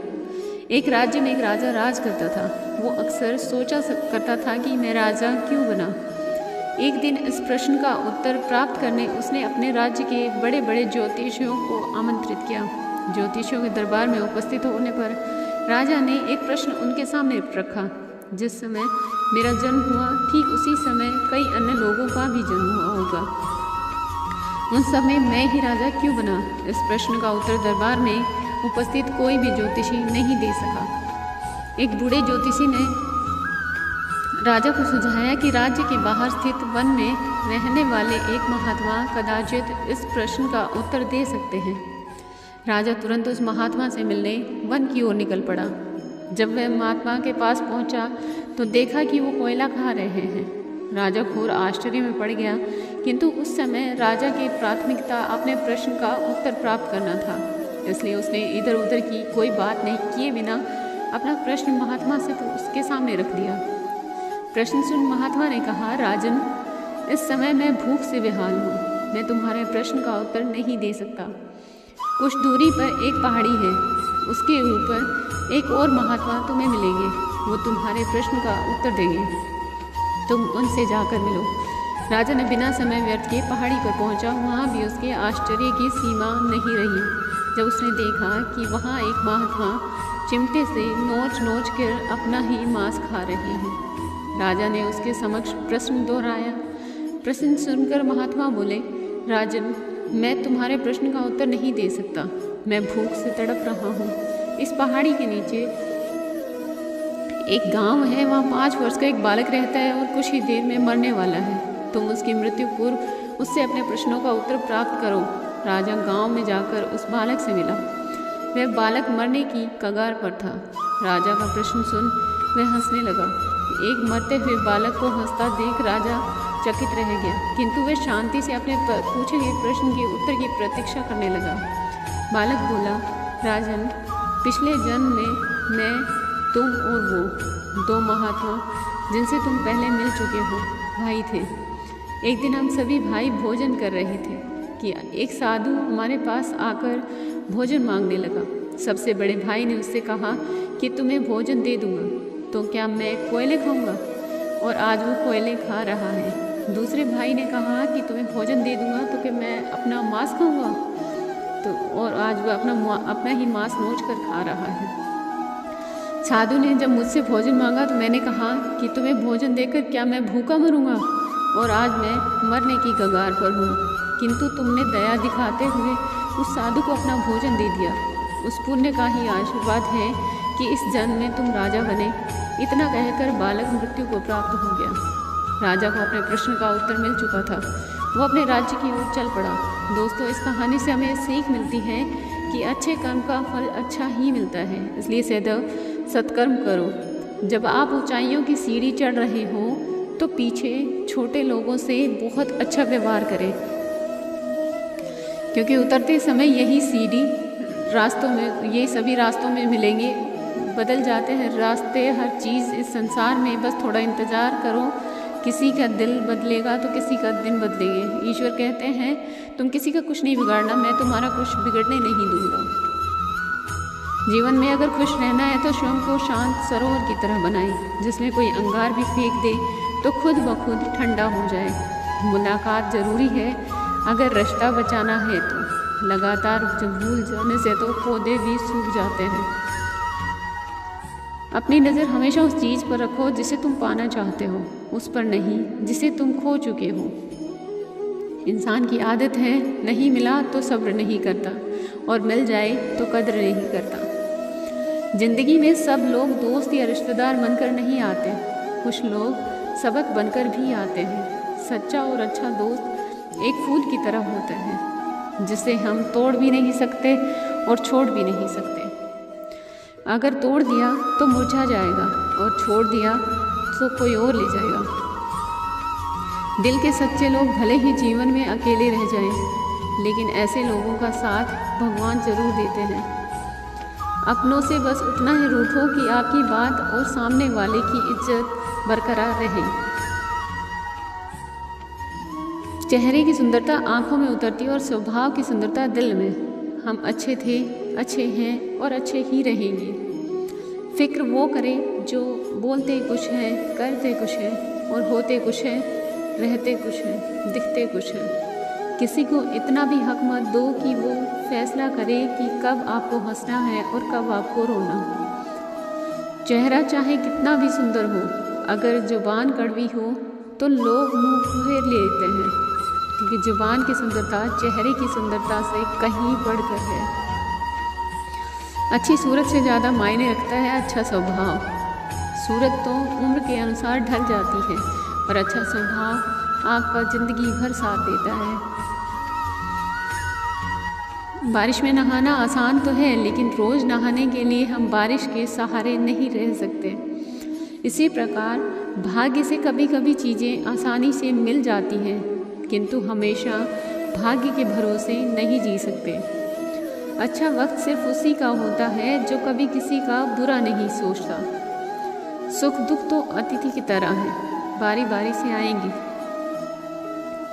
एक राज्य में एक राजा राज करता था। वो अक्सर सोचा करता था कि मैं राजा क्यों बना। एक दिन इस प्रश्न का उत्तर प्राप्त करने उसने अपने राज्य के बड़े बड़े ज्योतिषियों को आमंत्रित किया। ज्योतिषियों के दरबार में उपस्थित होने पर राजा ने एक प्रश्न उनके सामने रखा। जिस समय मेरा जन्म हुआ ठीक उसी समय कई अन्य लोगों का भी जन्म हुआ होगा, उन सब में मैं ही राजा क्यों बना? इस प्रश्न का उत्तर दरबार में उपस्थित कोई भी ज्योतिषी नहीं दे सका। एक बूढ़े ज्योतिषी ने राजा को सुझाया कि राज्य के बाहर स्थित वन में रहने वाले एक महात्मा कदाचित इस प्रश्न का उत्तर दे सकते हैं। राजा तुरंत उस महात्मा से मिलने वन की ओर निकल पड़ा। जब वह महात्मा के पास पहुंचा तो देखा कि वो कोयला खा रहे हैं। राजा घोर आश्चर्य में पड़ गया, किंतु उस समय राजा की प्राथमिकता अपने प्रश्न का उत्तर प्राप्त करना था, इसलिए उसने इधर उधर की कोई बात नहीं किए बिना अपना प्रश्न महात्मा से उसके सामने रख दिया। प्रश्न सुन महात्मा ने कहा, राजन, इस समय मैं भूख से बेहाल हूँ, मैं तुम्हारे प्रश्न का उत्तर नहीं दे सकता। कुछ दूरी पर एक पहाड़ी है, उसके ऊपर एक और महात्मा तुम्हें मिलेंगे, वो तुम्हारे प्रश्न का उत्तर देंगे, तुम उनसे जाकर मिलो। राजा ने बिना समय व्यर्थ किए पहाड़ी पर पहुंचा। वहाँ भी उसके आश्चर्य की सीमा नहीं रही जब उसने देखा कि वहाँ एक महात्मा चिमटे से नोच नोच कर अपना ही मांस खा रहे हैं। राजा ने उसके समक्ष प्रश्न दोहराया। प्रश्न सुनकर महात्मा बोले, राजन, मैं तुम्हारे प्रश्न का उत्तर नहीं दे सकता, मैं भूख से तड़प रहा हूँ। इस पहाड़ी के नीचे एक गांव है, वहाँ 5 वर्ष का एक बालक रहता है और कुछ ही देर में मरने वाला है। तुम उसकी मृत्यु पूर्व उससे अपने प्रश्नों का उत्तर प्राप्त करो। राजा गांव में जाकर उस बालक से मिला। वह बालक मरने की कगार पर था। राजा का प्रश्न सुन वह हंसने लगा। एक मरते हुए बालक को हंसता देख राजा चकित रह गया, किंतु वह शांति से अपने पूछे गए प्रश्न के उत्तर की प्रतीक्षा करने लगा। बालक बोला, राजन, पिछले जन्म में मैं, तुम और वो 2 महात्मा जिनसे तुम पहले मिल चुके हो भाई थे। एक दिन हम सभी भाई भोजन कर रहे थे कि एक साधु हमारे पास आकर भोजन मांगने लगा। सबसे बड़े भाई ने उससे कहा कि तुम्हें भोजन दे दूंगा, तो क्या मैं कोयले खाऊंगा? और आज वो कोयले खा रहा है। दूसरे भाई ने कहा कि तुम्हें भोजन दे दूंगा, तो क्या मैं अपना मांस खाऊंगा? तो और आज वह अपना ही मांस नोच कर खा रहा है। साधु ने जब मुझसे भोजन मांगा तो मैंने कहा कि तुम्हें भोजन देकर क्या मैं भूखा मरूंगा? और आज मैं मरने की कगार पर हूँ, किंतु तुमने दया दिखाते हुए उस साधु को अपना भोजन दे दिया। उस पुण्य का ही आशीर्वाद है कि इस जन्म में तुम राजा बने। इतना कहकर बालक मृत्यु को प्राप्त हो गया। राजा को अपने प्रश्न का उत्तर मिल चुका था। वो अपने राज्य की ओर चल पड़ा। दोस्तों, इस कहानी से हमें सीख मिलती है कि अच्छे कर्म का फल अच्छा ही मिलता है, इसलिए सदैव सत्कर्म करो। जब आप ऊंचाइयों की सीढ़ी चढ़ रहे हो तो पीछे छोटे लोगों से बहुत अच्छा व्यवहार करें, क्योंकि उतरते समय यही सीढ़ी रास्तों में, ये सभी रास्तों में मिलेंगे। बदल जाते हैं रास्ते, हर चीज़ इस संसार में। बस थोड़ा इंतज़ार करो। किसी का दिल बदलेगा तो किसी का दिन बदलेंगे। ईश्वर कहते हैं, तुम किसी का कुछ नहीं बिगाड़ना, मैं तुम्हारा कुछ बिगड़ने नहीं दूंगा। जीवन में अगर खुश रहना है तो स्वयं को शांत सरोवर की तरह बनाएं, जिसमें कोई अंगार भी फेंक दे तो खुद ब खुद ठंडा हो जाए। मुलाकात ज़रूरी है अगर रिश्ता बचाना है तो। लगातार भूल जाने से तो पौधे भी सूख जाते हैं। अपनी नज़र हमेशा उस चीज़ पर रखो जिसे तुम पाना चाहते हो, उस पर नहीं जिसे तुम खो चुके हो। इंसान की आदत है, नहीं मिला तो सब्र नहीं करता, और मिल जाए तो कद्र नहीं करता। जिंदगी में सब लोग दोस्त या रिश्तेदार बनकर नहीं आते, कुछ लोग सबक बनकर भी आते हैं। सच्चा और अच्छा दोस्त एक फूल की तरह होता है, जिसे हम तोड़ भी नहीं सकते और छोड़ भी नहीं सकते। अगर तोड़ दिया तो मुरझा जाएगा और छोड़ दिया तो कोई और ले जाएगा। दिल के सच्चे लोग भले ही जीवन में अकेले रह जाएं, लेकिन ऐसे लोगों का साथ भगवान जरूर देते हैं। अपनों से बस उतना ही रूठो कि आपकी बात और सामने वाले की इज्जत बरकरार रहे। चेहरे की सुंदरता आंखों में उतरती है और स्वभाव की सुंदरता दिल में। हम अच्छे थे, अच्छे हैं और अच्छे ही रहेंगे। फिक्र वो करें जो बोलते कुछ है, करते कुछ है और होते कुछ है, रहते कुछ है, दिखते कुछ है। किसी को इतना भी हक मत दो कि वो फैसला करे कि कब आपको हंसना है और कब आपको रोना। चेहरा चाहे कितना भी सुंदर हो, अगर जुबान कड़वी हो तो लोग मुंह फेर लेते हैं, क्योंकि जुबान की सुंदरता चेहरे की सुंदरता से कहीं बढ़कर है। अच्छी सूरत से ज़्यादा मायने रखता है अच्छा स्वभाव। सूरत तो उम्र के अनुसार ढल जाती है, और अच्छा स्वभाव आपका ज़िंदगी भर साथ देता है। बारिश में नहाना आसान तो है, लेकिन रोज़ नहाने के लिए हम बारिश के सहारे नहीं रह सकते। इसी प्रकार भाग्य से कभी कभी चीज़ें आसानी से मिल जाती हैं, किंतु हमेशा भाग्य के भरोसे नहीं जी सकते। अच्छा वक्त सिर्फ उसी का होता है जो कभी किसी का बुरा नहीं सोचता। सुख दुख तो अतिथि की तरह है, बारी बारी से आएंगे,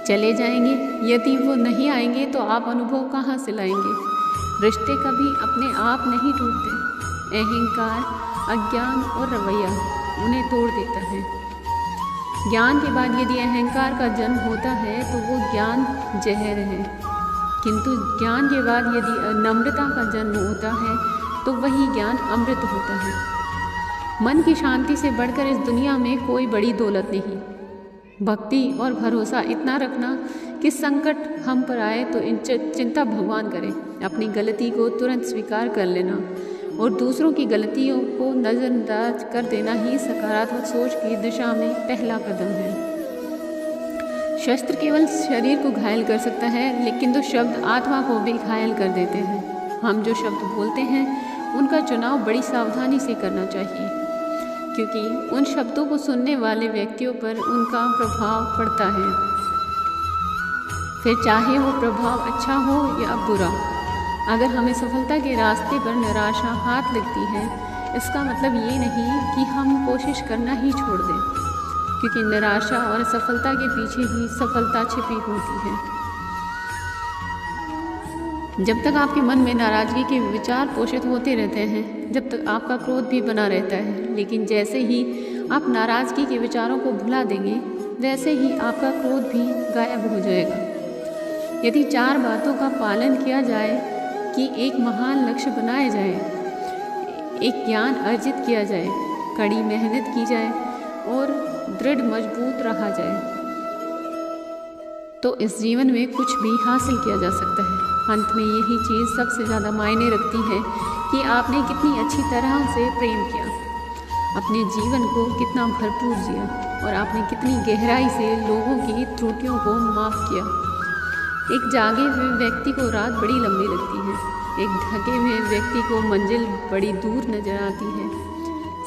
चले जाएंगे। यदि वो नहीं आएंगे तो आप अनुभव कहाँ से लाएंगे? रिश्ते कभी अपने आप नहीं टूटते। अहंकार, अज्ञान और रवैया उन्हें तोड़ देता है। ज्ञान के बाद यदि अहंकार का जन्म होता है तो वो ज्ञान जहर है, किंतु ज्ञान के बाद यदि नम्रता का जन्म होता है तो वही ज्ञान अमृत होता है। मन की शांति से बढ़कर इस दुनिया में कोई बड़ी दौलत नहीं। भक्ति और भरोसा इतना रखना कि संकट हम पर आए तो चिंता भगवान करे। अपनी गलती को तुरंत स्वीकार कर लेना और दूसरों की गलतियों को नज़रअंदाज कर देना ही सकारात्मक सोच की दिशा में पहला कदम है। शस्त्र केवल शरीर को घायल कर सकता है, लेकिन तो शब्द आत्मा को भी घायल कर देते हैं। हम जो शब्द बोलते हैं उनका चुनाव बड़ी सावधानी से करना चाहिए, क्योंकि उन शब्दों को सुनने वाले व्यक्तियों पर उनका प्रभाव पड़ता है, फिर चाहे वो प्रभाव अच्छा हो या बुरा। अगर हमें सफलता के रास्ते पर निराशा हाथ लगती है, इसका मतलब ये नहीं कि हम कोशिश करना ही छोड़ दें, क्योंकि निराशा और असफलता के पीछे ही सफलता छिपी होती है। जब तक आपके मन में नाराज़गी के विचार पोषित होते रहते हैं, जब तक आपका क्रोध भी बना रहता है, लेकिन जैसे ही आप नाराज़गी के विचारों को भुला देंगे, वैसे ही आपका क्रोध भी गायब हो जाएगा। यदि 4 बातों का पालन किया जाए कि एक महान लक्ष्य बनाया जाए, एक ज्ञान अर्जित किया जाए, कड़ी मेहनत की जाए और दृढ़ मजबूत रहा जाए, तो इस जीवन में कुछ भी हासिल किया जा सकता है। अंत में यही चीज़ सबसे ज़्यादा मायने रखती है कि आपने कितनी अच्छी तरह से प्रेम किया, अपने जीवन को कितना भरपूर जिया और आपने कितनी गहराई से लोगों की त्रुटियों को माफ़ किया। एक जागे हुए व्यक्ति को रात बड़ी लंबी लगती है, एक ढके हुए व्यक्ति को मंजिल बड़ी दूर नजर आती है।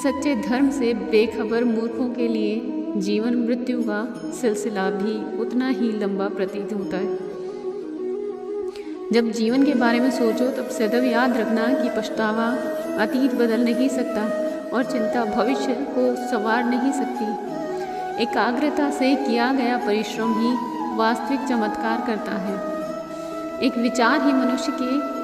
सच्चे धर्म से बेखबर मूर्खों के लिए जीवन मृत्यु का सिलसिला भी उतना ही लंबा प्रतीत होता है। जब जीवन के बारे में सोचो तब सदैव याद रखना कि पछतावा अतीत बदल नहीं सकता और चिंता भविष्य को संवार नहीं सकती। एकाग्रता से किया गया परिश्रम ही वास्तविक चमत्कार करता है। एक विचार ही मनुष्य के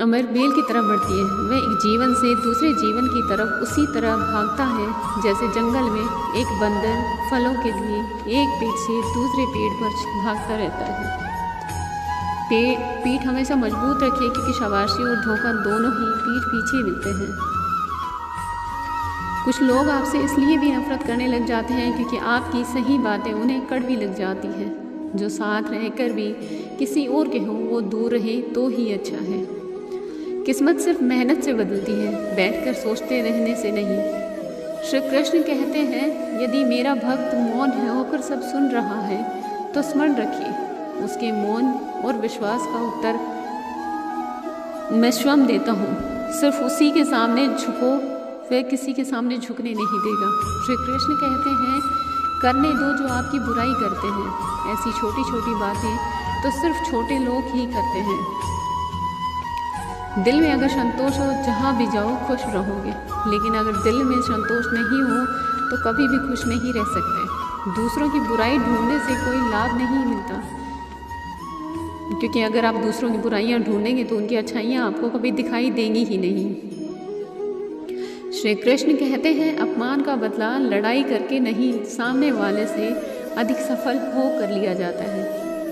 अमर बेल की तरफ बढ़ती है। वह एक जीवन से दूसरे जीवन की तरफ उसी तरह भागता है जैसे जंगल में एक बंदर फलों के लिए एक पेड़ से दूसरे पेड़ पर भागता रहता है। पीठ हमेशा मजबूत रखिए, क्योंकि शाबाशी और धोखा दोनों ही पीठ पीछे मिलते हैं। कुछ लोग आपसे इसलिए भी नफरत करने लग जाते हैं क्योंकि आपकी सही बातें उन्हें कड़वी लग जाती हैं। जो साथ रहकर भी किसी और के हो वो दूर रहे तो ही अच्छा है। किस्मत सिर्फ मेहनत से बदलती है, बैठकर सोचते रहने से नहीं। श्री कृष्ण कहते हैं, यदि मेरा भक्त मौन है होकर सब सुन रहा है तो स्मरण रखिए, उसके मौन और विश्वास का उत्तर मैं स्वयं देता हूँ। सिर्फ उसी के सामने झुको, वह किसी के सामने झुकने नहीं देगा। श्री कृष्ण कहते हैं, करने दो जो आपकी बुराई करते हैं। ऐसी छोटी छोटी बातें तो सिर्फ छोटे लोग ही करते हैं। दिल में अगर संतोष हो, जहाँ भी जाओ खुश रहोगे, लेकिन अगर दिल में संतोष नहीं हो तो कभी भी खुश नहीं रह सकते। दूसरों की बुराई ढूंढने से कोई लाभ नहीं मिलता, क्योंकि अगर आप दूसरों की बुराइयां ढूंढेंगे तो उनकी अच्छाइयां आपको कभी दिखाई देंगी ही नहीं। श्री कृष्ण कहते हैं, अपमान का बदला लड़ाई करके नहीं, सामने वाले से अधिक सफल हो कर लिया जाता है।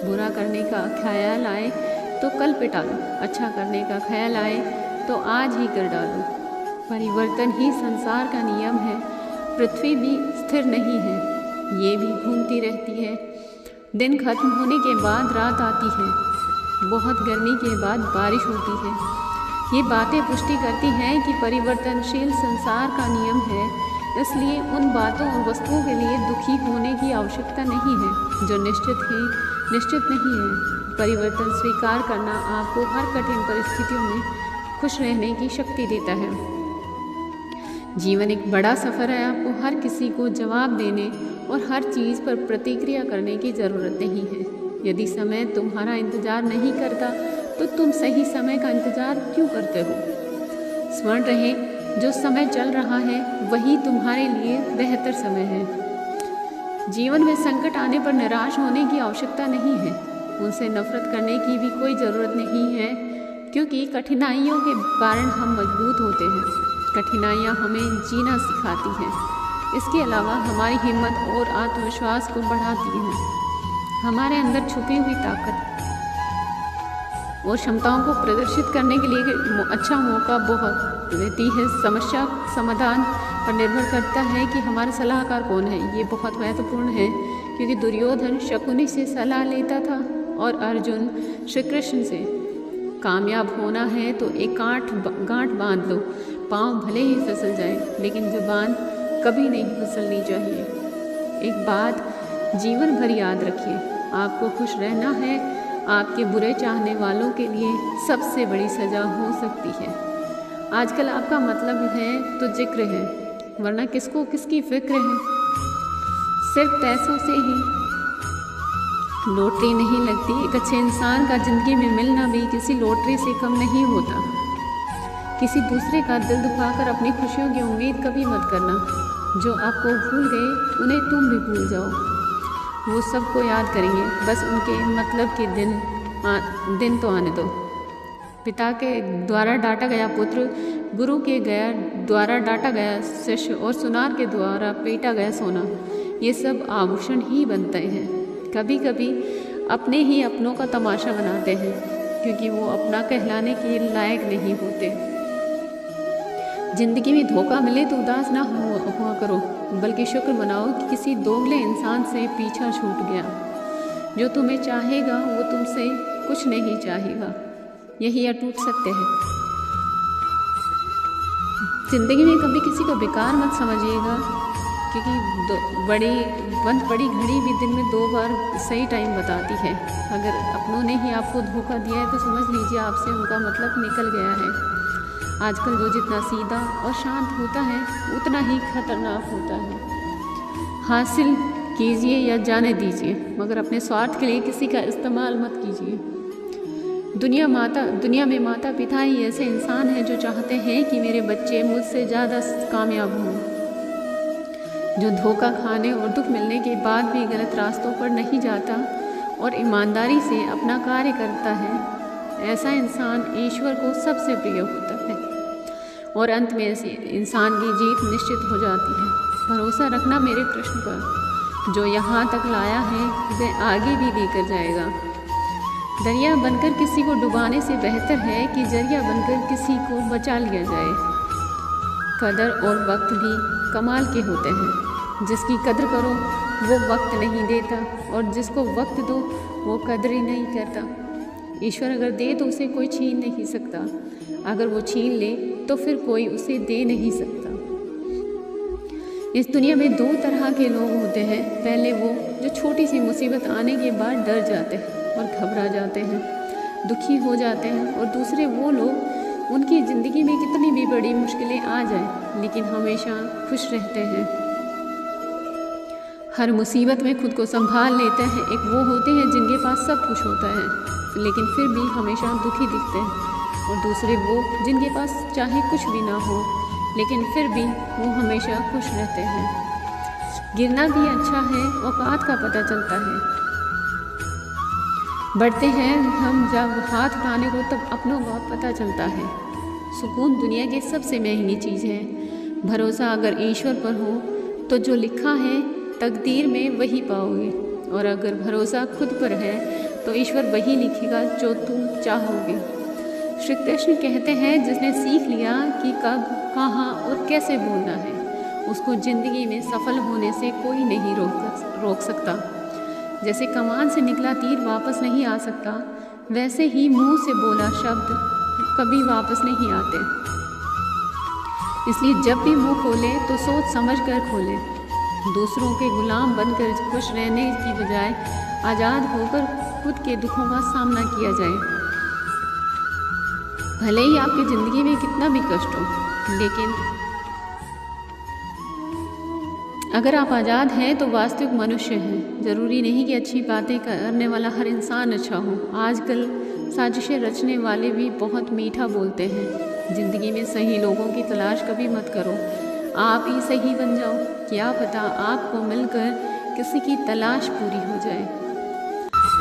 बुरा करने का ख्याल आए तो कल पे टालो, अच्छा करने का ख्याल आए तो आज ही कर डालो। परिवर्तन ही संसार का नियम है। पृथ्वी भी स्थिर नहीं है, ये भी घूमती रहती है। दिन खत्म होने के बाद रात आती है, बहुत गर्मी के बाद बारिश होती है। ये बातें पुष्टि करती हैं कि परिवर्तनशील संसार का नियम है, इसलिए उन बातों और वस्तुओं के लिए दुखी होने की आवश्यकता नहीं है जो निश्चित नहीं है। परिवर्तन स्वीकार करना आपको हर कठिन परिस्थितियों में खुश रहने की शक्ति देता है। जीवन एक बड़ा सफ़र है, आपको हर किसी को जवाब देने और हर चीज़ पर प्रतिक्रिया करने की ज़रूरत नहीं है। यदि समय तुम्हारा इंतज़ार नहीं करता तो तुम सही समय का इंतज़ार क्यों करते हो? स्मरण रहे, जो समय चल रहा है वही तुम्हारे लिए बेहतर समय है। जीवन में संकट आने पर निराश होने की आवश्यकता नहीं है, उनसे नफरत करने की भी कोई ज़रूरत नहीं है, क्योंकि कठिनाइयों के कारण हम मजबूत होते हैं। कठिनाइयाँ हमें जीना सिखाती हैं, इसके अलावा हमारी हिम्मत और आत्मविश्वास को बढ़ाती हैं। हमारे अंदर छुपी हुई ताकत और क्षमताओं को प्रदर्शित करने के लिए अच्छा मौका बहुत देती है। समस्या समाधान पर निर्भर करता है कि हमारा सलाहकार कौन है। ये बहुत महत्वपूर्ण है, क्योंकि दुर्योधन शकुनी से सलाह लेता था और अर्जुन श्री कृष्ण से। कामयाब होना है तो एक गांठ बांध लो, पाँव भले ही फिसल जाए लेकिन जुबान कभी नहीं फिसलनी चाहिए। एक बात जीवन भर याद रखिए, आपको खुश रहना है, आपके बुरे चाहने वालों के लिए सबसे बड़ी सज़ा हो सकती है। आजकल आपका मतलब है तो जिक्र है, वरना किसको किसकी फिक्र है। सिर्फ पैसों से ही लॉटरी नहीं लगती। एक अच्छे इंसान का ज़िंदगी में मिलना भी किसी लॉटरी से कम नहीं होता। किसी दूसरे का दिल दुखाकर अपनी खुशियों की उम्मीद कभी मत करना। जो आपको भूल गए उन्हें तुम भी भूल जाओ। वो सबको याद करेंगे, बस उनके मतलब के दिन तो आने दो। पिता के द्वारा डांटा गया पुत्र, गुरु के द्वारा डांटा गया शिष्य और सुनार के द्वारा पीटा गया सोना, ये सब आभूषण ही बनते हैं। कभी कभी अपने ही अपनों का तमाशा बनाते हैं, क्योंकि वो अपना कहलाने के लायक नहीं होते। जिंदगी में धोखा मिले तो उदास ना हुआ करो, बल्कि शुक्र मनाओ कि किसी दोगले इंसान से पीछा छूट गया। जो तुम्हें चाहेगा वो तुमसे कुछ नहीं चाहेगा, यही अटूट सत्य है। जिंदगी में कभी किसी को बेकार मत समझिएगा, क्योंकि बड़ी घड़ी भी दिन में 2 बार सही टाइम बताती है। अगर अपनों ने ही आपको धोखा दिया है तो समझ लीजिए आपसे उनका मतलब निकल गया है। आजकल जो जितना सीधा और शांत होता है उतना ही खतरनाक होता है। हासिल कीजिए या जाने दीजिए, मगर अपने स्वार्थ के लिए किसी का इस्तेमाल मत कीजिए। दुनिया में माता पिता ही ऐसे इंसान हैं जो चाहते हैं कि मेरे बच्चे मुझसे ज़्यादा कामयाब हों, जो धोखा खाने और दुख मिलने के बाद भी गलत रास्तों पर नहीं जाता और ईमानदारी से अपना कार्य करता है। ऐसा इंसान ईश्वर को सबसे प्रिय होता है और अंत में ऐसे इंसान की जीत निश्चित हो जाती है। भरोसा रखना मेरे कृष्ण पर, जो यहाँ तक लाया है वह आगे भी लेकर जाएगा। दरिया बनकर किसी को डुबाने से बेहतर है कि जरिया बनकर किसी को बचा लिया जाए। कदर और वक्त भी कमाल के होते हैं। जिसकी कदर करो वो वक्त नहीं देता, और जिसको वक्त दो वो कदर ही नहीं करता। ईश्वर अगर दे तो उसे कोई छीन नहीं सकता, अगर वो छीन ले तो फिर कोई उसे दे नहीं सकता। इस दुनिया में 2 तरह के लोग होते हैं। पहले वो जो छोटी सी मुसीबत आने के बाद डर जाते हैं और घबरा जाते हैं, दुखी हो जाते हैं, और दूसरे वो लोग उनकी ज़िंदगी में कितनी भी बड़ी मुश्किलें आ जाएं लेकिन हमेशा खुश रहते हैं, हर मुसीबत में खुद को संभाल लेते हैं। एक वो होते हैं जिनके पास सब कुछ होता है लेकिन फिर भी हमेशा दुखी दिखते हैं, और दूसरे वो जिनके पास चाहे कुछ भी ना हो लेकिन फिर भी वो हमेशा खुश रहते हैं। गिरना भी अच्छा है, औकात का पता चलता है। बढ़ते हैं हम जब हाथ उठाने को तब अपनों का पता चलता है। सुकून दुनिया की सबसे महंगी चीज़ है। भरोसा अगर ईश्वर पर हो तो जो लिखा है तकदीर में वही पाओगे, और अगर भरोसा खुद पर है तो ईश्वर वही लिखेगा जो तुम चाहोगे। श्री कृष्ण कहते हैं जिसने सीख लिया कि कब, कहाँ और कैसे बोलना है, उसको ज़िंदगी में सफल होने से कोई नहीं रोक सकता। जैसे कमान से निकला तीर वापस नहीं आ सकता, वैसे ही मुंह से बोला शब्द कभी वापस नहीं आते। इसलिए जब भी मुंह खोले तो सोच समझ कर खोले। दूसरों के गुलाम बनकर खुश रहने की बजाय आज़ाद होकर खुद के दुखों का सामना किया जाए। भले ही आपकी ज़िंदगी में कितना भी कष्ट हो, लेकिन अगर आप आज़ाद हैं तो वास्तविक मनुष्य हैं। ज़रूरी नहीं कि अच्छी बातें करने वाला हर इंसान अच्छा हो। आजकल साजिशें रचने वाले भी बहुत मीठा बोलते हैं। ज़िंदगी में सही लोगों की तलाश कभी मत करो, आप ही सही बन जाओ। क्या पता आपको मिलकर किसी की तलाश पूरी हो जाए।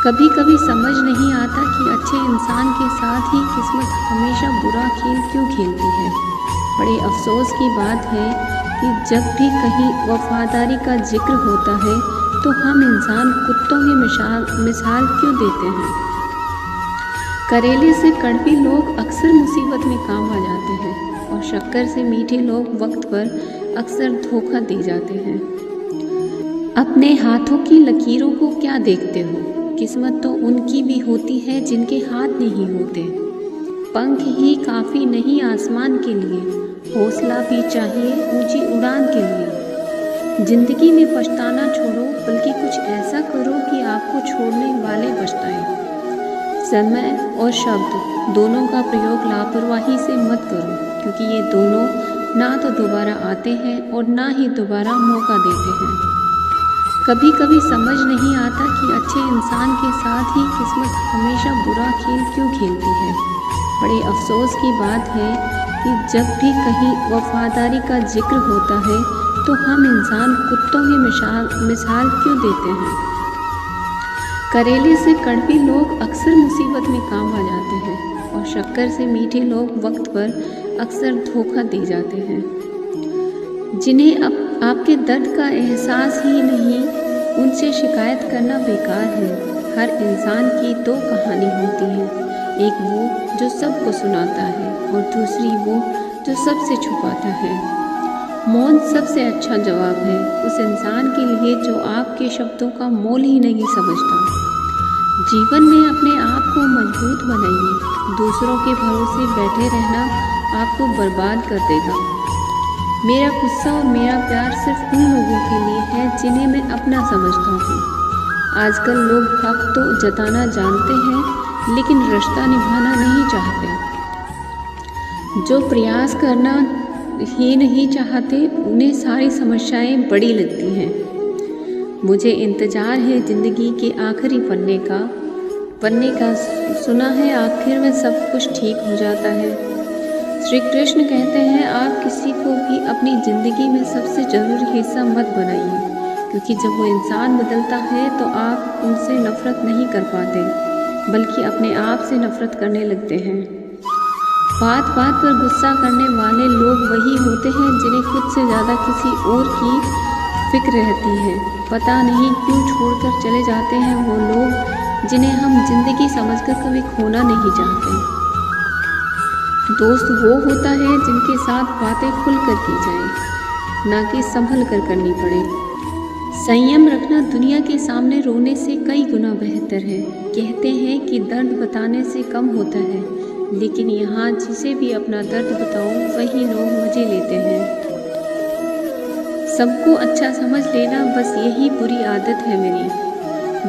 कभी कभी समझ नहीं आता कि अच्छे इंसान के साथ ही किस्मत हमेशा बुरा खेल क्यों खेलती है। बड़े अफसोस की बात है कि जब भी कहीं वफादारी का जिक्र होता है तो हम इंसान कुत्तों की मिसाल क्यों देते हैं। करेले से कड़वी लोग अक्सर मुसीबत में काम आ जाते हैं, और शक्कर से मीठे लोग वक्त पर अक्सर धोखा दे जाते हैं। अपने हाथों की लकीरों को क्या देखते हो? किस्मत तो उनकी भी होती है जिनके हाथ नहीं होते। पंख ही काफ़ी नहीं आसमान के लिए, हौसला भी चाहिए ऊंची उड़ान के लिए। जिंदगी में पछताना छोड़ो, बल्कि कुछ ऐसा करो कि आपको छोड़ने वाले पछताएं। समय और शब्द दोनों का प्रयोग लापरवाही से मत करो, क्योंकि ये दोनों ना तो दोबारा आते हैं और ना ही दोबारा मौका देते हैं। कभी कभी समझ नहीं आता कि अच्छे इंसान के साथ ही किस्मत हमेशा बुरा खेल क्यों खेलती है। बड़े अफसोस की बात है कि जब भी कहीं वफादारी का जिक्र होता है तो हम इंसान कुत्तों की मिसाल क्यों देते हैं। करेले से कड़वी लोग अक्सर मुसीबत में काम आ जाते हैं और शक्कर से मीठे लोग वक्त पर अक्सर धोखा दे जाते हैं। जिन्हें आपके दर्द का एहसास ही नहीं, उनसे शिकायत करना बेकार है। हर इंसान की दो कहानी होती है, एक वो जो सबको सुनाता है और दूसरी वो जो सबसे छुपाता है। मौन सबसे अच्छा जवाब है उस इंसान के लिए जो आपके शब्दों का मोल ही नहीं समझता। जीवन में अपने आप को मजबूत बनाइए, दूसरों के भरोसे बैठे रहना आपको बर्बाद कर देगा। मेरा गुस्सा और मेरा प्यार सिर्फ उन लोगों के लिए है जिन्हें मैं अपना समझता हूँ। आजकल लोग हक तो जताना जानते हैं, लेकिन रिश्ता निभाना नहीं चाहते। जो प्रयास करना ही नहीं चाहते, उन्हें सारी समस्याएं बड़ी लगती हैं। मुझे इंतज़ार है ज़िंदगी के आखिरी पन्ने का। सुना है आखिर में सब कुछ ठीक हो जाता है। श्री कृष्ण कहते हैं, आप किसी को भी अपनी ज़िंदगी में सबसे ज़रूरी हिस्सा मत बनाइए, क्योंकि जब वो इंसान बदलता है तो आप उनसे नफ़रत नहीं कर पाते, बल्कि अपने आप से नफ़रत करने लगते हैं। बात बात पर गुस्सा करने वाले लोग वही होते हैं जिन्हें खुद से ज़्यादा किसी और की फिक्र रहती है। पता नहीं क्यों छोड़कर चले जाते हैं वो लोग जिन्हें हम जिंदगी समझकर कभी खोना नहीं चाहते। दोस्त वो होता है जिनके साथ बातें खुलकर की जाए, ना कि संभल कर करनी पड़े। संयम रखना दुनिया के सामने रोने से कई गुना बेहतर है। कहते हैं कि दर्द बताने से कम होता है, लेकिन यहाँ जिसे भी अपना दर्द बताओ वही लोग मजे लेते हैं। सबको अच्छा समझ लेना बस यही बुरी आदत है मेरी।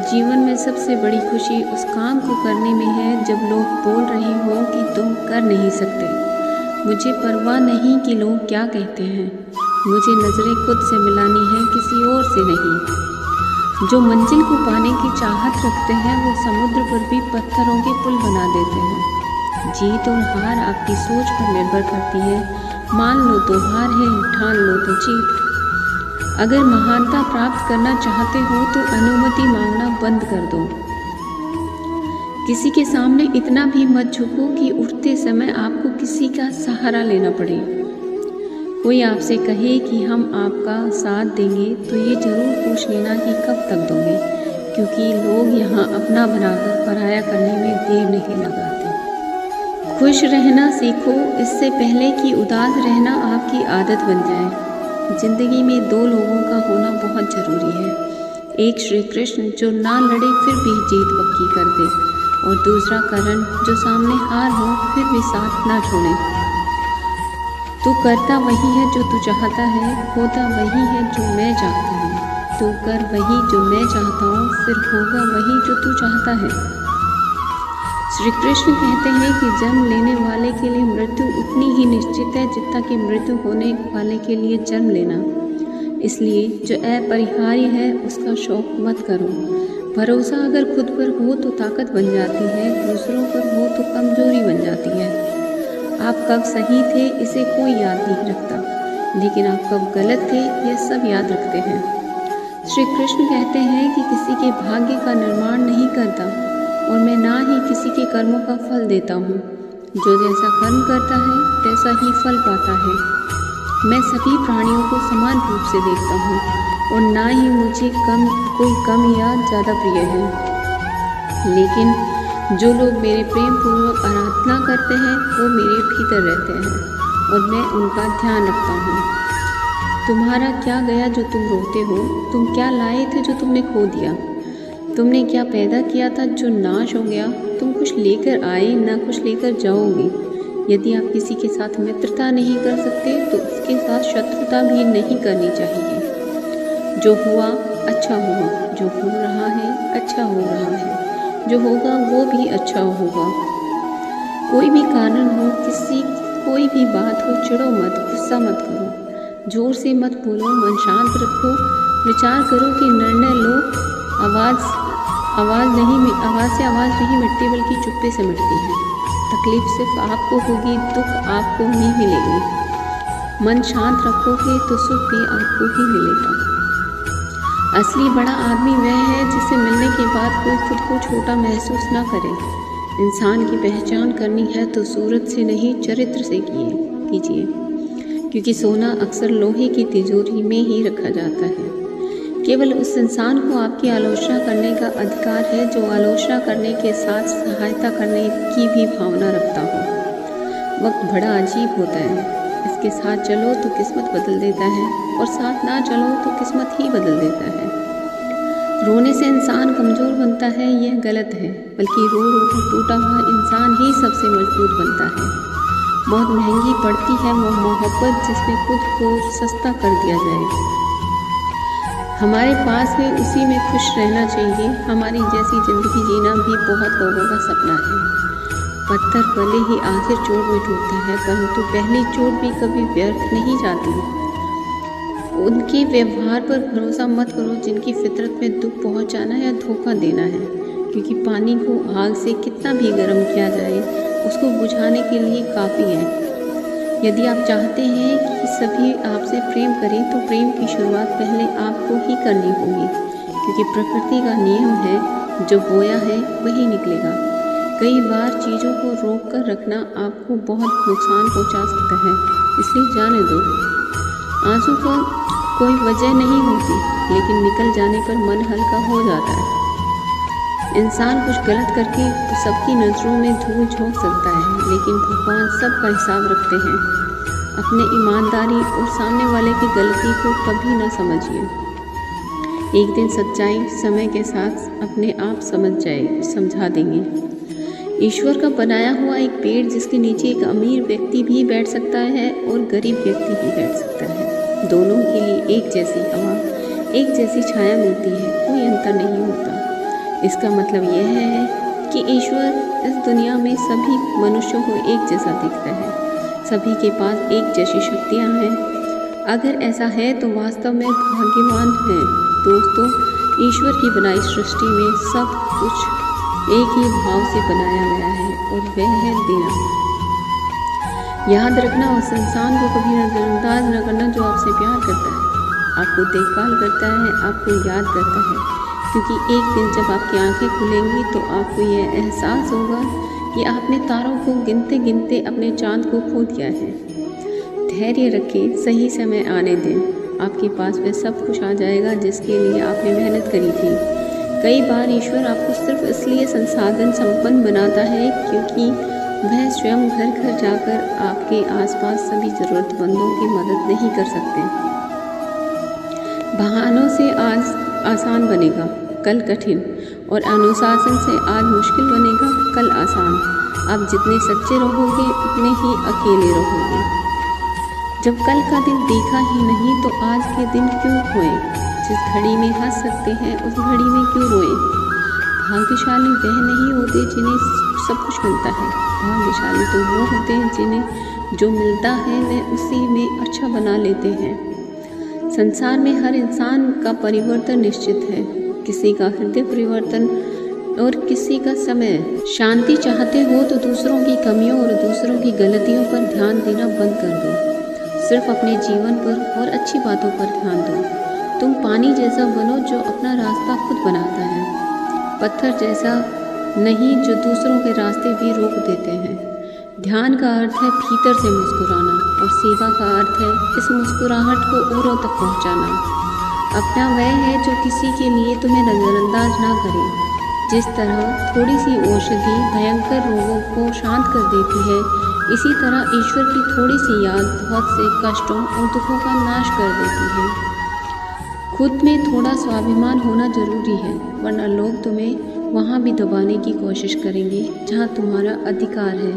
जीवन में सबसे बड़ी खुशी उस काम को करने में है जब लोग बोल रहे हों कि तुम कर नहीं सकते। मुझे परवाह नहीं कि लोग क्या कहते हैं, मुझे नज़रें खुद से मिलानी है, किसी और से नहीं। जो मंजिल को पाने की चाहत रखते हैं वो समुद्र पर भी पत्थरों के पुल बना देते हैं। जीत और हार आपकी सोच पर निर्भर करती है। मान लो तो हार है, ठान लो तो जीत। अगर महानता प्राप्त करना चाहते हो तो अनुमति मांगना बंद कर दो। किसी के सामने इतना भी मत झुको कि उठते समय आपको किसी का सहारा लेना पड़े। कोई आपसे कहे कि हम आपका साथ देंगे तो ये जरूर पूछ लेना कि कब तक दोगे, क्योंकि लोग यहाँ अपना बनाकर पराया करने में देर नहीं लगाते। खुश रहना सीखो इससे पहले कि उदास रहना आपकी आदत बन जाए। जिंदगी में दो लोगों का होना बहुत ज़रूरी है। एक श्री कृष्ण जो ना लड़े फिर भी जीत पक्की कर दे, और दूसरा करण जो सामने हार हो फिर भी साथ ना छोड़े। तू करता वही है जो तू चाहता है, होता वही है जो मैं चाहता हूँ। तू कर वही जो मैं चाहता हूँ, फिर होगा वही जो तू चाहता है। श्री कृष्ण कहते हैं कि जन्म लेने वाले के लिए मृत्यु उतनी ही निश्चित है जितना कि मृत्यु होने वाले के लिए जन्म लेना। इसलिए जो अपरिहार्य है उसका शौक मत करो। भरोसा अगर खुद पर हो तो ताकत बन जाती है, दूसरों पर हो तो कमजोरी बन जाती है। आप कब सही थे इसे कोई याद नहीं रखता, लेकिन आप कब गलत थे यह सब याद रखते हैं। श्री कृष्ण कहते हैं कि किसी के भाग्य का निर्माण नहीं करता और मैं ना ही किसी के कर्मों का फल देता हूँ। जो जैसा कर्म करता है तैसा ही फल पाता है। मैं सभी प्राणियों को समान रूप से देखता हूँ और ना ही मुझे कोई कम या ज़्यादा प्रिय है। लेकिन जो लोग मेरे प्रेम पूर्वक आराधना करते हैं वो मेरे भीतर रहते हैं और मैं उनका ध्यान रखता हूँ। तुम्हारा क्या गया जो तुम रोते हो, तुम क्या लाए थे जो तुमने खो दिया। तुमने क्या पैदा किया था जो नाश हो गया? तुम कुछ लेकर आए, ना कुछ लेकर जाओगे। यदि आप किसी के साथ मित्रता नहीं कर सकते तो उसके साथ शत्रुता भी नहीं करनी चाहिए। जो हुआ अच्छा हुआ, जो हो रहा है अच्छा हो रहा है, जो होगा वो भी अच्छा होगा। कोई भी कारण हो, कोई भी बात हो, चिढ़ो मत, गुस्सा मत करो, जोर से मत बोलो, मन शांत रखो, विचार करो कि निर्णय लो। आवाज़ से आवाज़ नहीं मिटती बल्कि चुप्पे से मिटती है। तकलीफ सिर्फ आपको होगी, दुख आपको ही मिलेगी। मन शांत रखोगे तो सुख भी आपको ही मिलेगा। असली बड़ा आदमी वह है जिसे मिलने के बाद कोई खुद को छोटा महसूस ना करे। इंसान की पहचान करनी है तो सूरत से नहीं, चरित्र से कीजिए, क्योंकि सोना अक्सर लोहे की तिजोरी में ही रखा जाता है। केवल उस इंसान को आपकी आलोचना करने का अधिकार है जो आलोचना करने के साथ सहायता करने की भी भावना रखता हो। वक्त बड़ा अजीब होता है, इसके साथ चलो तो किस्मत बदल देता है और साथ ना चलो तो किस्मत ही बदल देता है। रोने से इंसान कमज़ोर बनता है, यह गलत है, बल्कि रो रो कर टूटा हुआ इंसान ही सबसे मजबूत बनता है। बहुत महंगी पड़ती है वो मोहब्बत जिसमें खुद को सस्ता कर दिया जाए। हमारे पास है उसी में खुश रहना चाहिए। हमारी जैसी ज़िंदगी जीना भी बहुत लोगों का सपना है। पत्थर भले ही आखिर चोट में टूटता है, परंतु पहली चोट भी कभी व्यर्थ नहीं जाती। उनके व्यवहार पर भरोसा मत करो जिनकी फितरत में दुख पहुंचाना या धोखा देना है, क्योंकि पानी को आग से कितना भी गर्म किया जाए उसको बुझाने के लिए काफ़ी है। यदि आप चाहते हैं कि सभी आपसे प्रेम करें तो प्रेम की शुरुआत पहले आपको ही करनी होगी, क्योंकि प्रकृति का नियम है, जो बोया है वही निकलेगा। कई बार चीज़ों को रोक कर रखना आपको बहुत नुकसान पहुंचा सकता है, इसलिए जाने दो। आंसू का कोई वजह नहीं होती, लेकिन निकल जाने पर मन हल्का हो जाता है। इंसान कुछ गलत करके सबकी नज़रों में धूल झोंक सकता है, लेकिन भगवान सबका हिसाब रखते हैं। अपने ईमानदारी और सामने वाले की गलती को कभी ना समझिए। एक दिन सच्चाई समय के साथ अपने आप समझा देंगे। ईश्वर का बनाया हुआ एक पेड़ जिसके नीचे एक अमीर व्यक्ति भी बैठ सकता है और गरीब व्यक्ति भी बैठ सकता है। दोनों के लिए एक जैसी हवा, एक जैसी छाया मिलती है, कोई अंतर नहीं होता। इसका मतलब यह है कि ईश्वर इस दुनिया में सभी मनुष्यों को एक जैसा दिखता है, सभी के पास एक जैसी शक्तियाँ हैं। अगर ऐसा है तो वास्तव में भाग्यवान हैं। दोस्तों, ईश्वर की बनाई सृष्टि में सब कुछ एक ही भाव से बनाया गया है और वह है देना। याद रखना, उस इंसान को कभी नज़रअंदाज न करना जो आपसे प्यार करता है, आपको देखभाल करता है, आपको याद करता है, क्योंकि एक दिन जब आपकी आंखें खुलेंगी तो आपको यह एहसास होगा कि आपने तारों को गिनते गिनते अपने चांद को खो दिया है। धैर्य रखें, सही समय आने दें, आपके पास वह सब कुछ आ जाएगा जिसके लिए आपने मेहनत करी थी। कई बार ईश्वर आपको सिर्फ इसलिए संसाधन संपन्न बनाता है क्योंकि वह स्वयं घर घर जाकर आपके आसपास सभी ज़रूरतमंदों की मदद नहीं कर सकते। बहानों से आज आसान बनेगा, कल कठिन, और अनुशासन से आज मुश्किल बनेगा, कल आसान। आप जितने सच्चे रहोगे उतने ही अकेले रहोगे। जब कल का दिन देखा ही नहीं तो आज के दिन क्यों खोए? जिस घड़ी में हंस सकते हैं उस घड़ी में क्यों रोए? भाग्यशाली वह नहीं होते जिन्हें सब कुछ मिलता है, भाग्यशाली तो वो होते हैं जिन्हें जो मिलता है वह उसी में अच्छा बना लेते हैं। संसार में हर इंसान का परिवर्तन निश्चित है, किसी का हृदय परिवर्तन और किसी का समय। शांति चाहते हो तो दूसरों की कमियों और दूसरों की गलतियों पर ध्यान देना बंद कर दो, सिर्फ अपने जीवन पर और अच्छी बातों पर ध्यान दो। तुम पानी जैसा बनो जो अपना रास्ता खुद बनाता है, पत्थर जैसा नहीं जो दूसरों के रास्ते भी रोक देते हैं। ध्यान का अर्थ है भीतर से मुस्कुराना और सेवा का अर्थ है इस मुस्कुराहट को औरों तक पहुंचाना। अपना वह है जो किसी के लिए तुम्हें नज़रअंदाज ना करे। जिस तरह थोड़ी सी औषधि भयंकर रोगों को शांत कर देती है, इसी तरह ईश्वर की थोड़ी सी याद बहुत से कष्टों और दुखों का नाश कर देती है। खुद में थोड़ा स्वाभिमान होना ज़रूरी है, वरना लोग तुम्हें वहाँ भी दबाने की कोशिश करेंगे जहाँ तुम्हारा अधिकार है।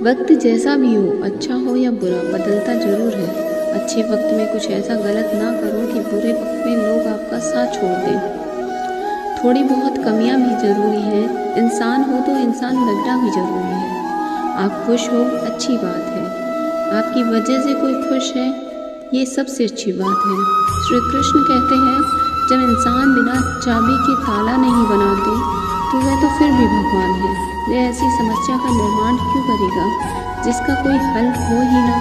वक्त जैसा भी हो, अच्छा हो या बुरा, बदलता ज़रूर है। अच्छे वक्त में कुछ ऐसा गलत ना करो कि बुरे वक्त में लोग आपका साथ छोड़ दें। थोड़ी बहुत कमियां भी ज़रूरी हैं। इंसान हो तो इंसान लगना भी ज़रूरी है। आप खुश हो, अच्छी बात है। आपकी वजह से कोई खुश है, ये सबसे अच्छी बात है। श्री कृष्ण कहते हैं, जब इंसान बिना चाबी के ताला नहीं बनाते तो वह तो फिर भी भगवान है। वह ऐसी समस्या का निर्माण क्यों करेगा जिसका कोई हल हो ही ना।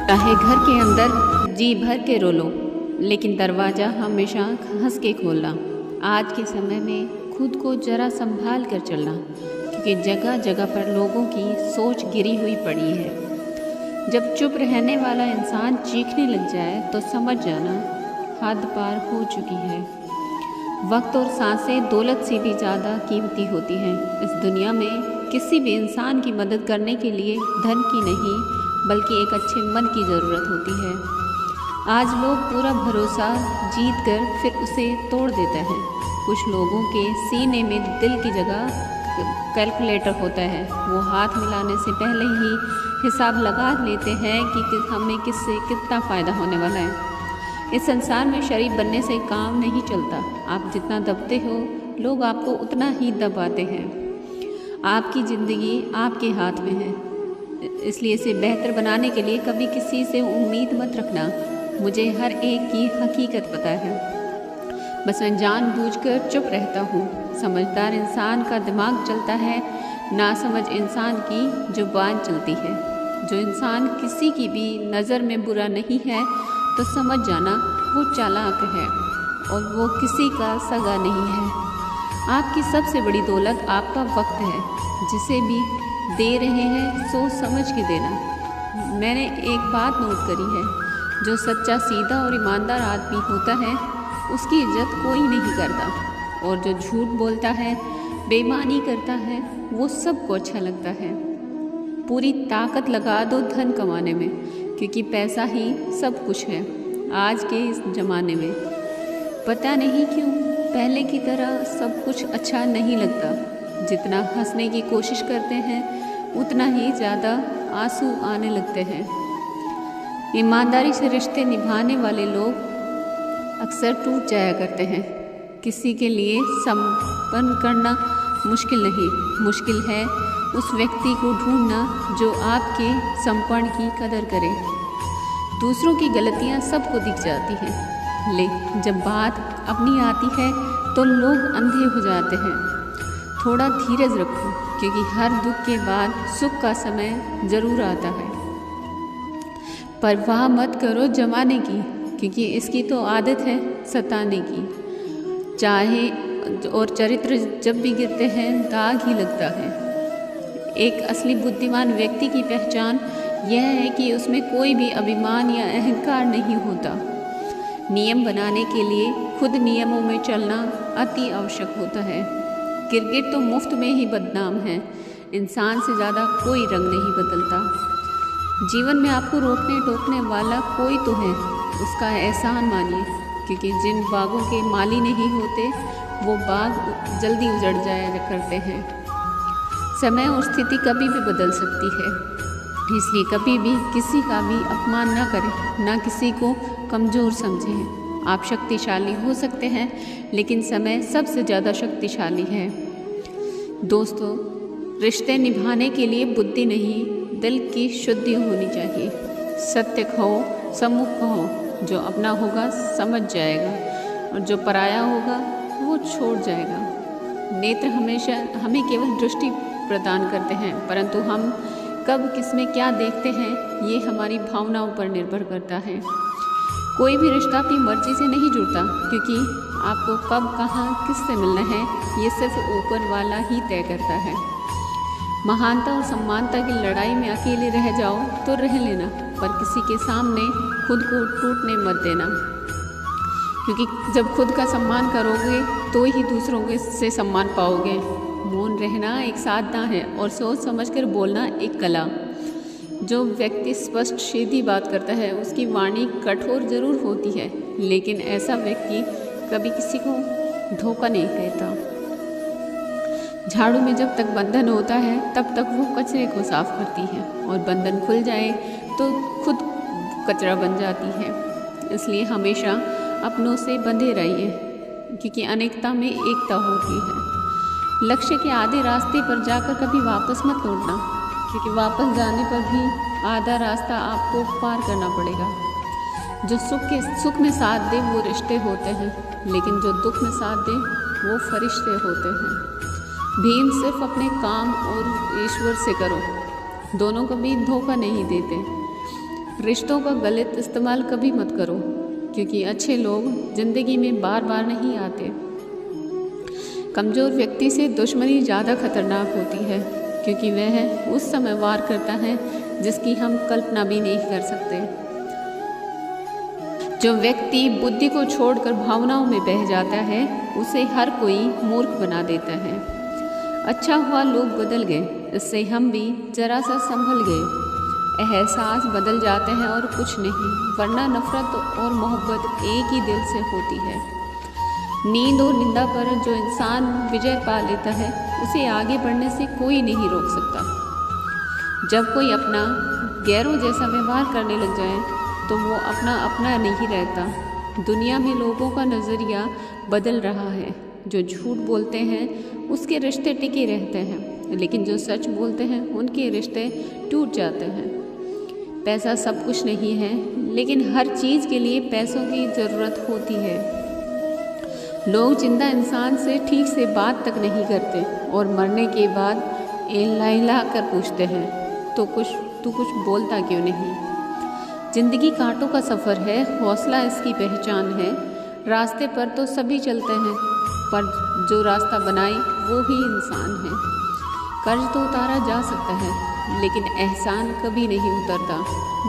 चाहे घर के अंदर जी भर के रो लो, लेकिन दरवाज़ा हमेशा हंस के खोलना। आज के समय में खुद को जरा संभाल कर चलना, क्योंकि जगह जगह पर लोगों की सोच गिरी हुई पड़ी है। जब चुप रहने वाला इंसान चीखने लग जाए तो समझ जाना हद पार हो चुकी है। वक्त और सांसें दौलत से भी ज़्यादा कीमती होती हैं। इस दुनिया में किसी भी इंसान की मदद करने के लिए धन की नहीं, बल्कि एक अच्छे मन की ज़रूरत होती है। आज लोग पूरा भरोसा जीत कर फिर उसे तोड़ देते हैं। कुछ लोगों के सीने में दिल की जगह कैलकुलेटर होता है। वो हाथ मिलाने से पहले ही हिसाब लगा लेते हैं कि हमें किससे कितना फ़ायदा होने वाला है। इस संसार में शरीफ बनने से काम नहीं चलता। आप जितना दबते हो, लोग आपको उतना ही दबाते हैं। आपकी ज़िंदगी आपके हाथ में है, इसलिए इसे बेहतर बनाने के लिए कभी किसी से उम्मीद मत रखना। मुझे हर एक की हकीकत पता है, बस मैं जानबूझकर चुप रहता हूँ। समझदार इंसान का दिमाग चलता है, नासमझ इंसान की जुबान चलती है। जो इंसान किसी की भी नज़र में बुरा नहीं है तो समझ जाना वो चालाक है और वो किसी का सगा नहीं है। आपकी सबसे बड़ी दौलत आपका वक्त है, जिसे भी दे रहे हैं सोच समझ के देना। मैंने एक बात नोट करी है, जो सच्चा, सीधा और ईमानदार आदमी होता है उसकी इज्जत कोई नहीं करता, और जो झूठ बोलता है, बेईमानी करता है, वो सबको अच्छा लगता है। पूरी ताकत लगा दो धन कमाने में, क्योंकि पैसा ही सब कुछ है आज के इस ज़माने में। पता नहीं क्यों पहले की तरह सब कुछ अच्छा नहीं लगता। जितना हंसने की कोशिश करते हैं उतना ही ज़्यादा आंसू आने लगते हैं। ईमानदारी से रिश्ते निभाने वाले लोग अक्सर टूट जाया करते हैं। किसी के लिए संपन्न करना मुश्किल नहीं, मुश्किल है उस व्यक्ति को ढूंढना जो आपके समर्पण की कदर करे। दूसरों की गलतियां सबको दिख जाती हैं, लेकिन जब बात अपनी आती है तो लोग अंधे हो जाते हैं। थोड़ा धीरज रखो, क्योंकि हर दुख के बाद सुख का समय ज़रूर आता है। परवाह मत करो जमाने की, क्योंकि इसकी तो आदत है सताने की। चाहे और चरित्र जब भी गिरते हैं दाग ही लगता है। एक असली बुद्धिमान व्यक्ति की पहचान यह है कि उसमें कोई भी अभिमान या अहंकार नहीं होता। नियम बनाने के लिए खुद नियमों में चलना अति आवश्यक होता है। गिरगिट तो मुफ्त में ही बदनाम है, इंसान से ज़्यादा कोई रंग नहीं बदलता। जीवन में आपको रोकने टोकने वाला कोई तो है, उसका एहसान मानिए, क्योंकि जिन बागों के माली नहीं होते वो बाग जल्दी उजड़ जाया करते हैं। समय और स्थिति कभी भी बदल सकती है, इसलिए कभी भी किसी का भी अपमान ना करें, ना किसी को कमज़ोर समझें। आप शक्तिशाली हो सकते हैं, लेकिन समय सबसे ज़्यादा शक्तिशाली है। दोस्तों, रिश्ते निभाने के लिए बुद्धि नहीं, दिल की शुद्धि होनी चाहिए। सत्य कहो, सम्मुख कहो, जो अपना होगा समझ जाएगा और जो पराया होगा वो छोड़ जाएगा। नेत्र हमेशा हमें केवल दृष्टि प्रदान करते हैं, परंतु हम कब किस में क्या देखते हैं ये हमारी भावनाओं पर निर्भर करता है। कोई भी रिश्ता अपनी मर्जी से नहीं जुड़ता, क्योंकि आपको कब कहाँ किससे मिलना है ये सिर्फ ऊपर वाला ही तय करता है। महानता और सम्मानता की लड़ाई में अकेले रह जाओ तो रह लेना, पर किसी के सामने खुद को टूटने मत देना, क्योंकि जब खुद का सम्मान करोगे तो ही दूसरों से सम्मान पाओगे। मौन रहना एक साधना है और सोच समझकर बोलना एक कला। जो व्यक्ति स्पष्ट सीधी बात करता है उसकी वाणी कठोर जरूर होती है, लेकिन ऐसा व्यक्ति कभी किसी को धोखा नहीं कहता। झाड़ू में जब तक बंधन होता है तब तक वो कचरे को साफ करती है, और बंधन खुल जाए तो खुद कचरा बन जाती है। इसलिए हमेशा अपनों से बंधे रहिए, क्योंकि अनेकता में एकता होती है। लक्ष्य के आधे रास्ते पर जाकर कभी वापस मत लौटना, क्योंकि वापस जाने पर भी आधा रास्ता आपको पार करना पड़ेगा। जो सुख में साथ दे वो रिश्ते होते हैं, लेकिन जो दुख में साथ दे वो फरिश्ते होते हैं। भीम सिर्फ अपने काम और ईश्वर से करो, दोनों कभी धोखा नहीं देते। रिश्तों का गलत इस्तेमाल कभी मत करो, क्योंकि अच्छे लोग जिंदगी में बार बार नहीं आते। कमज़ोर व्यक्ति से दुश्मनी ज़्यादा खतरनाक होती है, क्योंकि वह उस समय वार करता है जिसकी हम कल्पना भी नहीं कर सकते। जो व्यक्ति बुद्धि को छोड़कर भावनाओं में बह जाता है उसे हर कोई मूर्ख बना देता है। अच्छा हुआ लोग बदल गए, इससे हम भी जरा सा संभल गए। एहसास बदल जाते हैं और कुछ नहीं, वरना नफ़रत और मोहब्बत एक ही दिल से होती है। नींद और निंदा पर जो इंसान विजय पा लेता है उसे आगे बढ़ने से कोई नहीं रोक सकता। जब कोई अपना गैरों जैसा व्यवहार करने लग जाए तो वो अपना नहीं रहता। दुनिया में लोगों का नज़रिया बदल रहा है। जो झूठ बोलते हैं उसके रिश्ते टिके रहते हैं, लेकिन जो सच बोलते हैं उनके रिश्ते टूट जाते हैं। पैसा सब कुछ नहीं है, लेकिन हर चीज़ के लिए पैसों की ज़रूरत होती है। लोग जिंदा इंसान से ठीक से बात तक नहीं करते और मरने के बाद एला कर पूछते हैं तू कुछ बोलता क्यों नहीं। जिंदगी कांटों का सफ़र है, हौसला इसकी पहचान है। रास्ते पर तो सभी चलते हैं, पर जो रास्ता बनाए वो ही इंसान है। कर्ज तो उतारा जा सकता है, लेकिन एहसान कभी नहीं उतरता।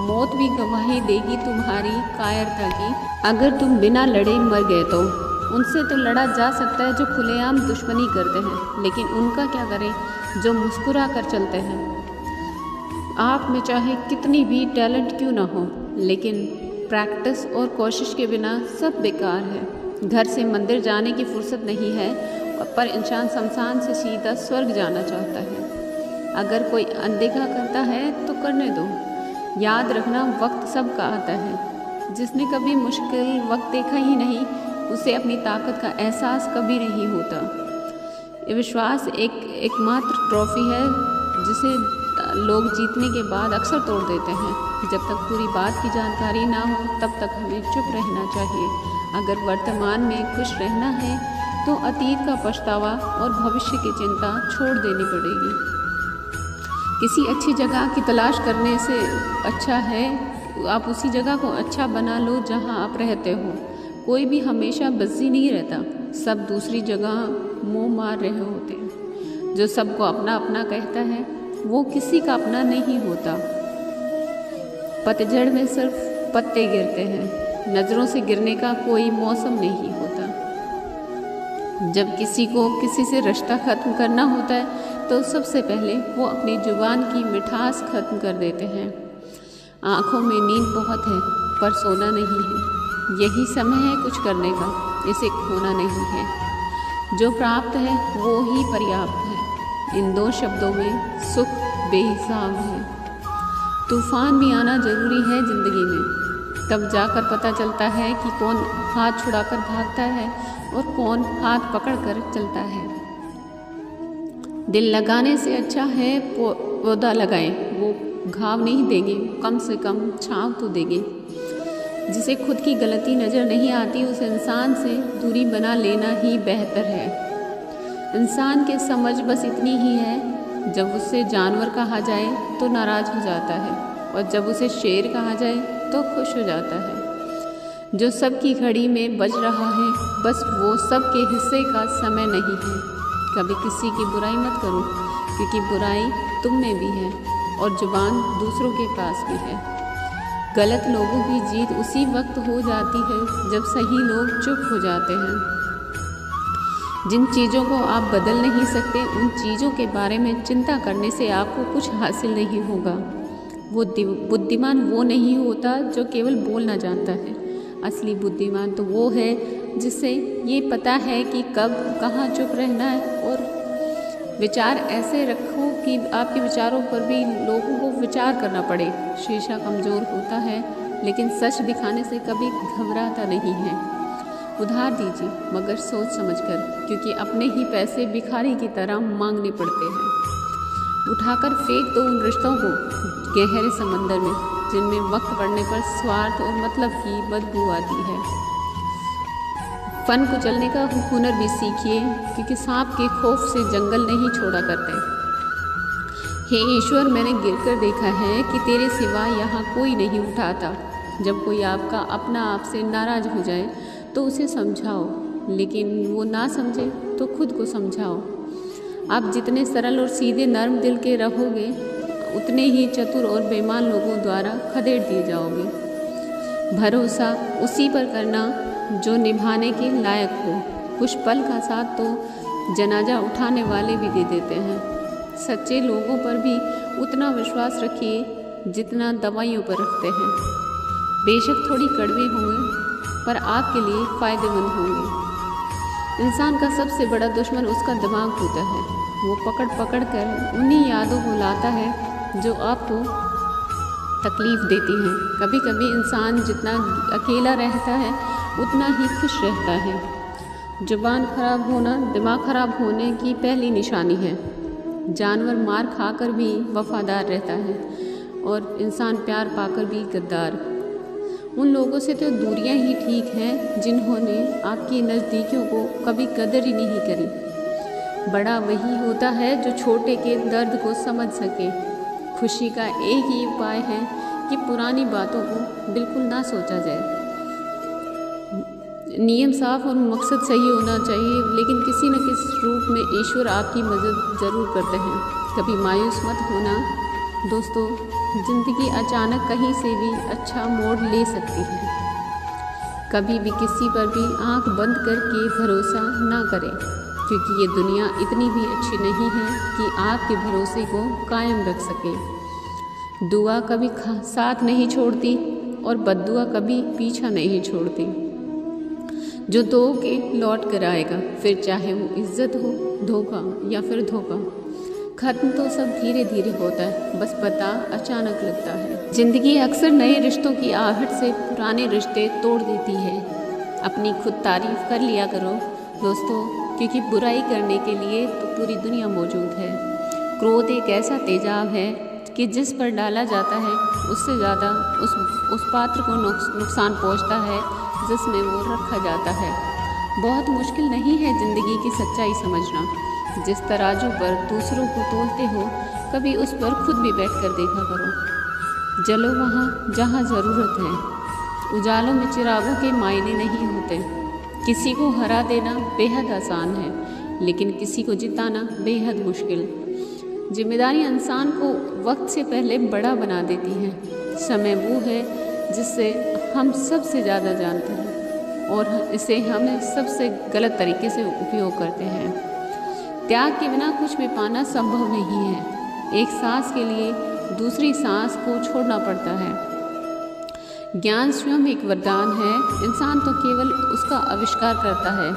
मौत भी गवाही देगी तुम्हारी कायरता की, अगर तुम बिना लड़े मर गए तो। उनसे तो लड़ा जा सकता है जो खुलेआम दुश्मनी करते हैं, लेकिन उनका क्या करें जो मुस्कुरा कर चलते हैं। आप में चाहे कितनी भी टैलेंट क्यों ना हो, लेकिन प्रैक्टिस और कोशिश के बिना सब बेकार है। घर से मंदिर जाने की फुर्सत नहीं है, पर इंसान शमशान से सीधा स्वर्ग जाना चाहता है। अगर कोई अनदेखा करता है तो करने दो। याद रखना, वक्त सबका आता है। जिसने कभी मुश्किल वक्त देखा ही नहीं उसे अपनी ताकत का एहसास कभी नहीं होता। ये विश्वास एकमात्र ट्रॉफी है जिसे लोग जीतने के बाद अक्सर तोड़ देते हैं। जब तक पूरी बात की जानकारी ना हो तब तक हमें चुप रहना चाहिए। अगर वर्तमान में खुश रहना है तो अतीत का पछतावा और भविष्य की चिंता छोड़ देनी पड़ेगी। किसी अच्छी जगह की तलाश करने से अच्छा है आप उसी जगह को अच्छा बना लो जहां आप रहते हो। कोई भी हमेशा बिजी नहीं रहता, सब दूसरी जगह मुंह मार रहे होते हैं। जो सबको अपना अपना कहता है वो किसी का अपना नहीं होता। पतझड़ में सिर्फ पत्ते गिरते हैं, नज़रों से गिरने का कोई मौसम नहीं होता। जब किसी को किसी से रिश्ता ख़त्म करना होता है तो सबसे पहले वो अपनी जुबान की मिठास ख़त्म कर देते हैं। आँखों में नींद बहुत है पर सोना नहीं है। यही समय है कुछ करने का, इसे खोना नहीं है। जो प्राप्त है वो ही पर्याप्त है। इन दो शब्दों में सुख बेहिसाब है। तूफान भी आना ज़रूरी है ज़िंदगी में, तब जाकर पता चलता है कि कौन हाथ छुड़ाकर भागता है और कौन हाथ पकड़कर चलता है। दिल लगाने से अच्छा है पौधा लगाएं, वो घाव नहीं देंगे, कम से कम छांव तो देंगे। जिसे खुद की गलती नज़र नहीं आती उस इंसान से दूरी बना लेना ही बेहतर है। इंसान की समझ बस इतनी ही है, जब उससे जानवर कहा जाए तो नाराज़ हो जाता है और जब उसे शेर कहा जाए तो खुश हो जाता है। जो सबकी घड़ी में बज रहा है बस वो सबके हिस्से का समय नहीं है। कभी किसी की बुराई मत करो, क्योंकि बुराई तुम में भी है और जुबान दूसरों के पास भी है। गलत लोगों की जीत उसी वक्त हो जाती है जब सही लोग चुप हो जाते हैं। जिन चीज़ों को आप बदल नहीं सकते उन चीज़ों के बारे में चिंता करने से आपको कुछ हासिल नहीं होगा। वो बुद्धिमान वो नहीं होता जो केवल बोलना जानता है। असली बुद्धिमान तो वो है जिसे ये पता है कि कब कहाँ चुप रहना है, और विचार ऐसे रखो कि आपके विचारों पर भी लोगों को विचार करना पड़े। शीशा कमज़ोर होता है लेकिन सच दिखाने से कभी घबराता नहीं है। उधार दीजिए मगर सोच समझकर, क्योंकि अपने ही पैसे भिखारी की तरह मांगने पड़ते हैं। उठाकर फेंक दो उन रिश्तों को गहरे समंदर में, जिनमें वक्त पड़ने पर स्वार्थ और मतलब की बदबू आती है। फन कुचलने का हुनर भी सीखिए, क्योंकि सांप के खौफ से जंगल नहीं छोड़ा करते। हे ईश्वर, मैंने गिरकर देखा है कि तेरे सिवा यहाँ कोई नहीं उठाता। जब कोई आपका अपना आपसे नाराज़ हो जाए तो उसे समझाओ, लेकिन वो ना समझे तो खुद को समझाओ। आप जितने सरल और सीधे नर्म दिल के रहोगे, उतने ही चतुर और बेईमान लोगों द्वारा खदेड़ दिए जाओगे। भरोसा उसी पर करना जो निभाने के लायक हो। कुछ पल का साथ तो जनाजा उठाने वाले भी दे देते हैं। सच्चे लोगों पर भी उतना विश्वास रखिए जितना दवाइयों पर रखते हैं। बेशक थोड़ी कड़वे होंगे पर आपके लिए फ़ायदेमंद होंगे। इंसान का सबसे बड़ा दुश्मन उसका दिमाग होता है। वो पकड़ पकड़ कर उन्हीं यादों को लाता है जो आपको तकलीफ़ देती हैं। कभी कभी इंसान जितना अकेला रहता है उतना ही खुश रहता है। जुबान खराब होना दिमाग खराब होने की पहली निशानी है। जानवर मार खाकर भी वफादार रहता है और इंसान प्यार पाकर भी गद्दार। उन लोगों से तो दूरियां ही ठीक हैं जिन्होंने आपकी नज़दीकियों को कभी कदर ही नहीं करी। बड़ा वही होता है जो छोटे के दर्द को समझ सके। खुशी का एक ही उपाय है कि पुरानी बातों को बिल्कुल ना सोचा जाए। नियम साफ और मकसद सही होना चाहिए, लेकिन किसी न किसी रूप में ईश्वर आपकी मदद ज़रूर करते हैं। कभी मायूस मत होना दोस्तों, ज़िंदगी अचानक कहीं से भी अच्छा मोड़ ले सकती है। कभी भी किसी पर भी आंख बंद करके भरोसा ना करें, क्योंकि ये दुनिया इतनी भी अच्छी नहीं है कि आपके भरोसे को कायम रख सके। दुआ कभी साथ नहीं छोड़ती और बद्दुआ कभी पीछा नहीं छोड़ती। जो दोगे लौट कर आएगा, फिर चाहे वो इज्जत हो, धोखा या फिर धोखा। खत्म तो सब धीरे धीरे होता है, बस पता अचानक लगता है। जिंदगी अक्सर नए रिश्तों की आहट से पुराने रिश्ते तोड़ देती है। अपनी खुद तारीफ कर लिया करो दोस्तों, क्योंकि बुराई करने के लिए तो पूरी दुनिया मौजूद है। क्रोध एक ऐसा तेजाब है कि जिस पर डाला जाता है उससे ज़्यादा उस पात्र को नुकसान पहुंचता है जिसमें वो रखा जाता है। बहुत मुश्किल नहीं है ज़िंदगी की सच्चाई समझना। जिस तराजू पर दूसरों को तोलते हो, कभी उस पर खुद भी बैठ कर देखा करो। जलो वहाँ जहाँ ज़रूरत है। उजालों में चिरागों के मायने नहीं होते। किसी को हरा देना बेहद आसान है, लेकिन किसी को जिताना बेहद मुश्किल। जिम्मेदारी इंसान को वक्त से पहले बड़ा बना देती है। समय वो है जिससे हम सबसे ज़्यादा जानते हैं और इसे हमें सबसे गलत तरीके से उपयोग करते हैं। त्याग के बिना कुछ भी पाना संभव नहीं है। एक सांस के लिए दूसरी सांस को छोड़ना पड़ता है। ज्ञान स्वयं एक वरदान है, इंसान तो केवल उसका आविष्कार करता है।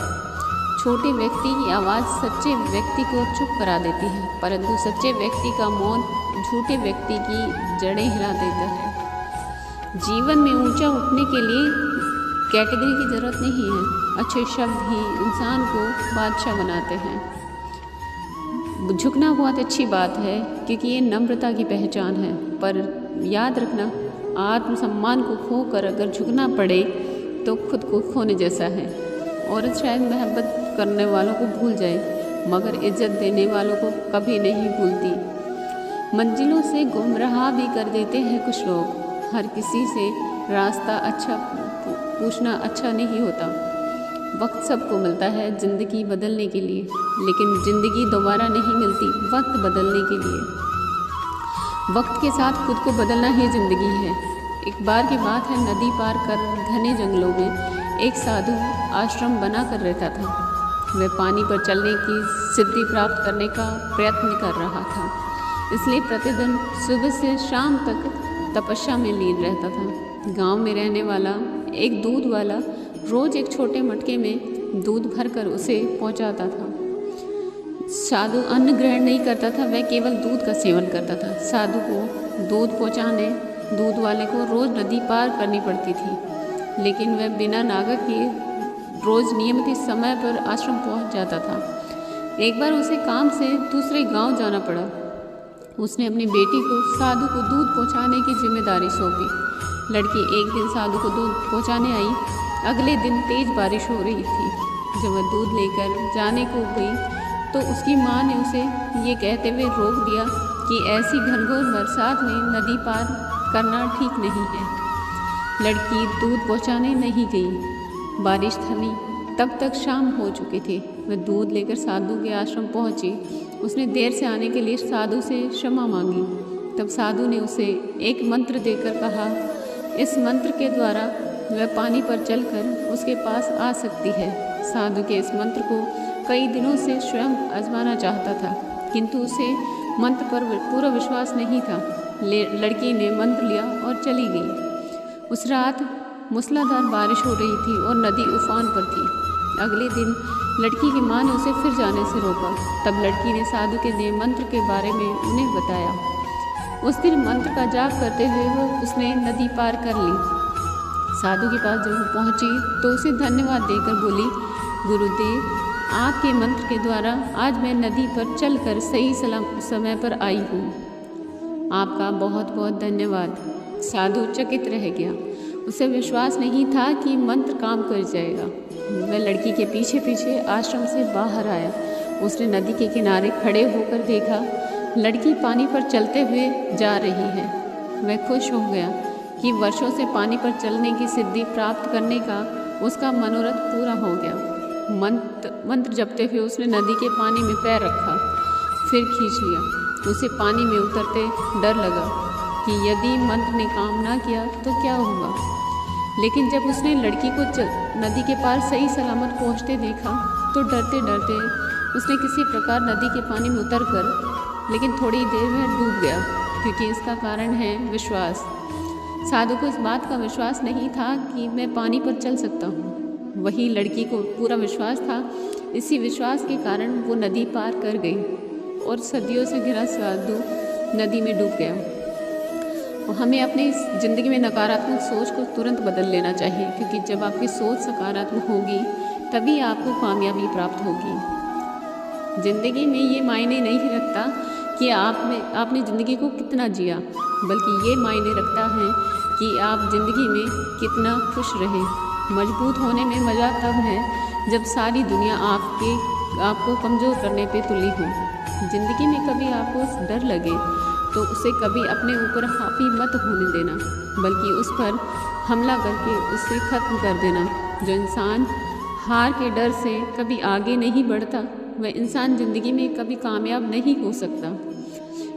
छोटे व्यक्ति की आवाज़ सच्चे व्यक्ति को चुप करा देती है, परंतु सच्चे व्यक्ति का मौन झूठे व्यक्ति की जड़ें हिला देता है। जीवन में ऊंचा उठने के लिए कैटेगरी की ज़रूरत नहीं है। अच्छे शब्द ही इंसान को बादशाह बनाते हैं। झुकना बहुत अच्छी बात है, क्योंकि ये नम्रता की पहचान है। पर याद रखना, आत्मसम्मान को खोकर अगर झुकना पड़े तो खुद को खोने जैसा है। औरत शायद मोहब्बत करने वालों को भूल जाए, मगर इज्जत देने वालों को कभी नहीं भूलती। मंजिलों से गुमराह भी कर देते हैं कुछ लोग। हर किसी से रास्ता अच्छा पूछना अच्छा नहीं होता। वक्त सबको मिलता है ज़िंदगी बदलने के लिए, लेकिन ज़िंदगी दोबारा नहीं मिलती वक्त बदलने के लिए। वक्त के साथ खुद को बदलना ही ज़िंदगी है। एक बार की बात है, नदी पार कर घने जंगलों में एक साधु आश्रम बना कर रहता था। वह पानी पर चलने की सिद्धि प्राप्त करने का प्रयत्न कर रहा था, इसलिए प्रतिदिन सुबह से शाम तक तपस्या में लीन रहता था। गांव में रहने वाला एक दूध वाला रोज़ एक छोटे मटके में दूध भरकर उसे पहुंचाता था। साधु अन्न ग्रहण नहीं करता था, वह केवल दूध का सेवन करता था। साधु को दूध पहुंचाने दूध वाले को रोज़ नदी पार करनी पड़ती थी, लेकिन वह बिना नागा के रोज़ नियमित समय पर आश्रम पहुंच जाता था। एक बार उसे काम से दूसरे गांव जाना पड़ा। उसने अपनी बेटी को साधु को दूध पहुंचाने की जिम्मेदारी सौंपी। लड़की एक दिन साधु को दूध पहुंचाने आई। अगले दिन तेज बारिश हो रही थी। जब वह दूध लेकर जाने को गई तो उसकी माँ ने उसे ये कहते हुए रोक दिया कि ऐसी घनघोर बरसात में नदी पार करना ठीक नहीं है। लड़की दूध पहुंचाने नहीं गई। बारिश थमी। तब तक शाम हो चुकी थी। वह दूध लेकर साधु के आश्रम पहुंची। उसने देर से आने के लिए साधु से क्षमा मांगी। तब साधु ने उसे एक मंत्र देकर कहा, इस मंत्र के द्वारा वह पानी पर चलकर उसके पास आ सकती है। साधु के इस मंत्र को कई दिनों से स्वयं आजमाना चाहता था, किंतु उसे मंत्र पर पूरा विश्वास नहीं था। लड़की ने मंत्र लिया और चली गई। उस रात मूसलाधार बारिश हो रही थी और नदी उफान पर थी। अगले दिन लड़की की माँ ने उसे फिर जाने से रोका। तब लड़की ने साधु के दिए मंत्र के बारे में उन्हें बताया। उस दिन मंत्र का जाप करते हुए उसने नदी पार कर ली। साधु के पास जब पहुँची तो उसे धन्यवाद देकर बोली, गुरुदेव, आपके मंत्र के द्वारा आज मैं नदी पर चलकर सही समय पर आई हूँ। आपका बहुत बहुत धन्यवाद। साधु चकित रह गया। उसे विश्वास नहीं था कि मंत्र काम कर जाएगा। वह लड़की के पीछे पीछे आश्रम से बाहर आया। उसने नदी के किनारे खड़े होकर देखा, लड़की पानी पर चलते हुए जा रही है। वह खुश हो गया कि वर्षों से पानी पर चलने की सिद्धि प्राप्त करने का उसका मनोरथ पूरा हो गया। मंत्र जपते हुए उसने नदी के पानी में पैर रखा, फिर खींच लिया। उसे पानी में उतरते डर लगा कि यदि मंत्र ने काम ना किया तो क्या होगा। लेकिन जब उसने लड़की को नदी के पार सही सलामत पहुंचते देखा तो डरते डरते उसने किसी प्रकार नदी के पानी में उतरकर, लेकिन थोड़ी देर में डूब गया, क्योंकि इसका कारण है विश्वास। साधु को इस बात का विश्वास नहीं था कि मैं पानी पर चल सकता हूँ। वही लड़की को पूरा विश्वास था। इसी विश्वास के कारण वो नदी पार कर गई और सदियों से घिरा साधु नदी में डूब गया। और हमें अपनी ज़िंदगी में नकारात्मक सोच को तुरंत बदल लेना चाहिए, क्योंकि जब आपकी सोच सकारात्मक होगी तभी आपको कामयाबी प्राप्त होगी। ज़िंदगी में ये मायने नहीं रखता कि आपने ज़िंदगी को कितना जिया, बल्कि ये मायने रखता है कि आप ज़िंदगी में कितना खुश रहें। मजबूत होने में मज़ा तब है जब सारी दुनिया आपको कमज़ोर करने पे तुली हो। ज़िंदगी में कभी आपको डर लगे तो उसे कभी अपने ऊपर हावी मत होने देना, बल्कि उस पर हमला करके उसे ख़त्म कर देना। जो इंसान हार के डर से कभी आगे नहीं बढ़ता, वह इंसान ज़िंदगी में कभी कामयाब नहीं हो सकता।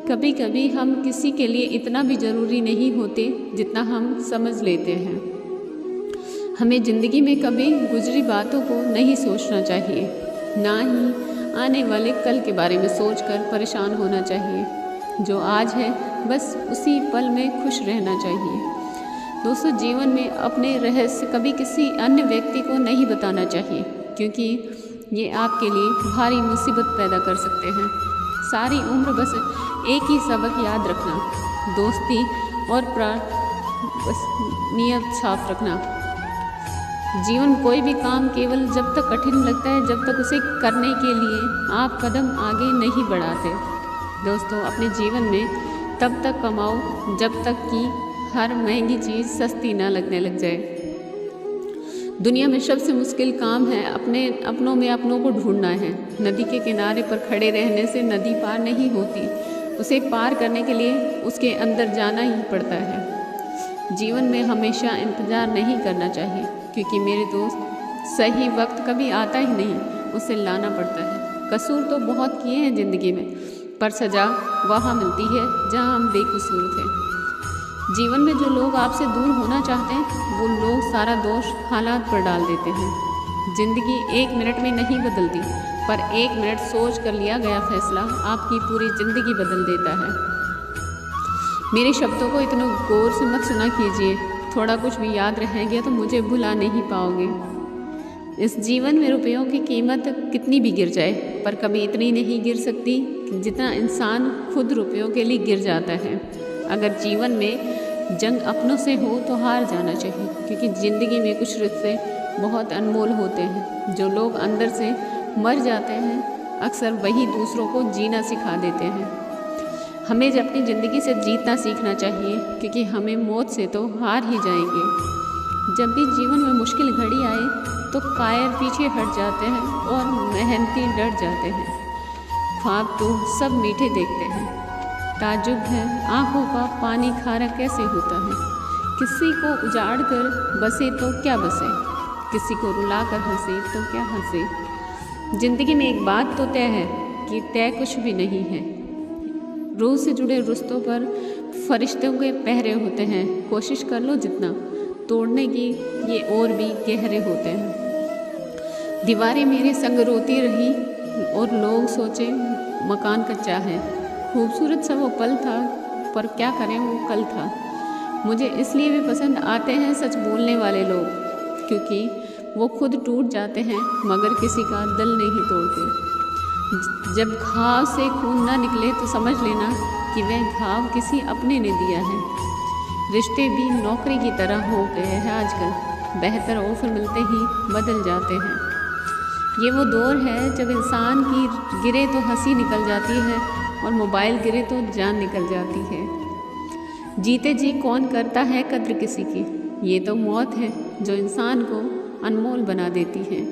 कभी कभी हम किसी के लिए इतना भी ज़रूरी नहीं होते जितना हम समझ लेते हैं। हमें ज़िंदगी में कभी गुजरी बातों को नहीं सोचना चाहिए, ना ही आने वाले कल के बारे में सोचकर परेशान होना चाहिए। जो आज है बस उसी पल में खुश रहना चाहिए। दोस्तों, जीवन में अपने रहस्य कभी किसी अन्य व्यक्ति को नहीं बताना चाहिए, क्योंकि ये आपके लिए भारी मुसीबत पैदा कर सकते हैं। सारी उम्र बस एक ही सबक याद रखना, दोस्ती और बस नियत साफ रखना। जीवन कोई भी काम केवल जब तक कठिन लगता है जब तक उसे करने के लिए आप कदम आगे नहीं बढ़ाते। दोस्तों, अपने जीवन में तब तक कमाओ जब तक कि हर महंगी चीज़ सस्ती ना लगने लग जाए। दुनिया में सबसे मुश्किल काम है अपनों में अपनों को ढूंढना है। नदी के किनारे पर खड़े रहने से नदी पार नहीं होती, उसे पार करने के लिए उसके अंदर जाना ही पड़ता है। जीवन में हमेशा इंतज़ार नहीं करना चाहिए, क्योंकि मेरे दोस्त सही वक्त कभी आता ही नहीं, उसे लाना पड़ता है। कसूर तो बहुत किए हैं ज़िंदगी में, पर सज़ा वहाँ मिलती है जहाँ हम बेकसूर थे। जीवन में जो लोग आपसे दूर होना चाहते हैं वो लोग सारा दोष हालात पर डाल देते हैं। ज़िंदगी 1 मिनट में नहीं बदलती, पर 1 मिनट सोच कर लिया गया फैसला आपकी पूरी ज़िंदगी बदल देता है। मेरे शब्दों को इतना गौर से मत सुना कीजिए, थोड़ा कुछ भी याद रह गया तो मुझे भुला नहीं पाओगे। इस जीवन में रुपयों की कीमत कितनी भी गिर जाए, पर कभी इतनी नहीं गिर सकती जितना इंसान खुद रुपयों के लिए गिर जाता है। अगर जीवन में जंग अपनों से हो तो हार जाना चाहिए, क्योंकि ज़िंदगी में कुछ रिश्ते बहुत अनमोल होते हैं। जो लोग अंदर से मर जाते हैं अक्सर वही दूसरों को जीना सिखा देते हैं। हमें अपनी ज़िंदगी से जीतना सीखना चाहिए, क्योंकि हमें मौत से तो हार ही जाएंगे। जब भी जीवन में मुश्किल घड़ी आए तो कायर पीछे हट जाते हैं और मेहनती डर जाते हैं। ख्वाब तो सब मीठे देखते हैं, ताज्जुब है आँखों का पानी खारा कैसे होता है। किसी को उजाड़ कर बसे तो क्या बसे, किसी को रुला कर हंसे तो क्या हंसे। ज़िंदगी में एक बात तो तय है कि तय कुछ भी नहीं है। रूह से जुड़े रिश्तों पर फरिश्तों के पहरे होते हैं। कोशिश कर लो जितना, तोड़ने की ये और भी गहरे होते हैं। दीवारें मेरे संग रोती रही और लोग सोचे मकान कच्चा है। खूबसूरत सा वो पल था, पर क्या करें वो कल था। मुझे इसलिए भी पसंद आते हैं सच बोलने वाले लोग, क्योंकि वो खुद टूट जाते हैं मगर किसी का दिल नहीं तोड़ते। जब घाव से खून ना निकले तो समझ लेना कि वह घाव किसी अपने ने दिया है। रिश्ते भी नौकरी की तरह हो गए हैं आजकल, बेहतर ऑफर मिलते ही बदल जाते हैं। ये वो दौर है जब इंसान की गिरे तो हंसी निकल जाती है और मोबाइल गिरे तो जान निकल जाती है। जीते जी कौन करता है कद्र किसी की, ये तो मौत है जो इंसान को अनमोल बना देती है।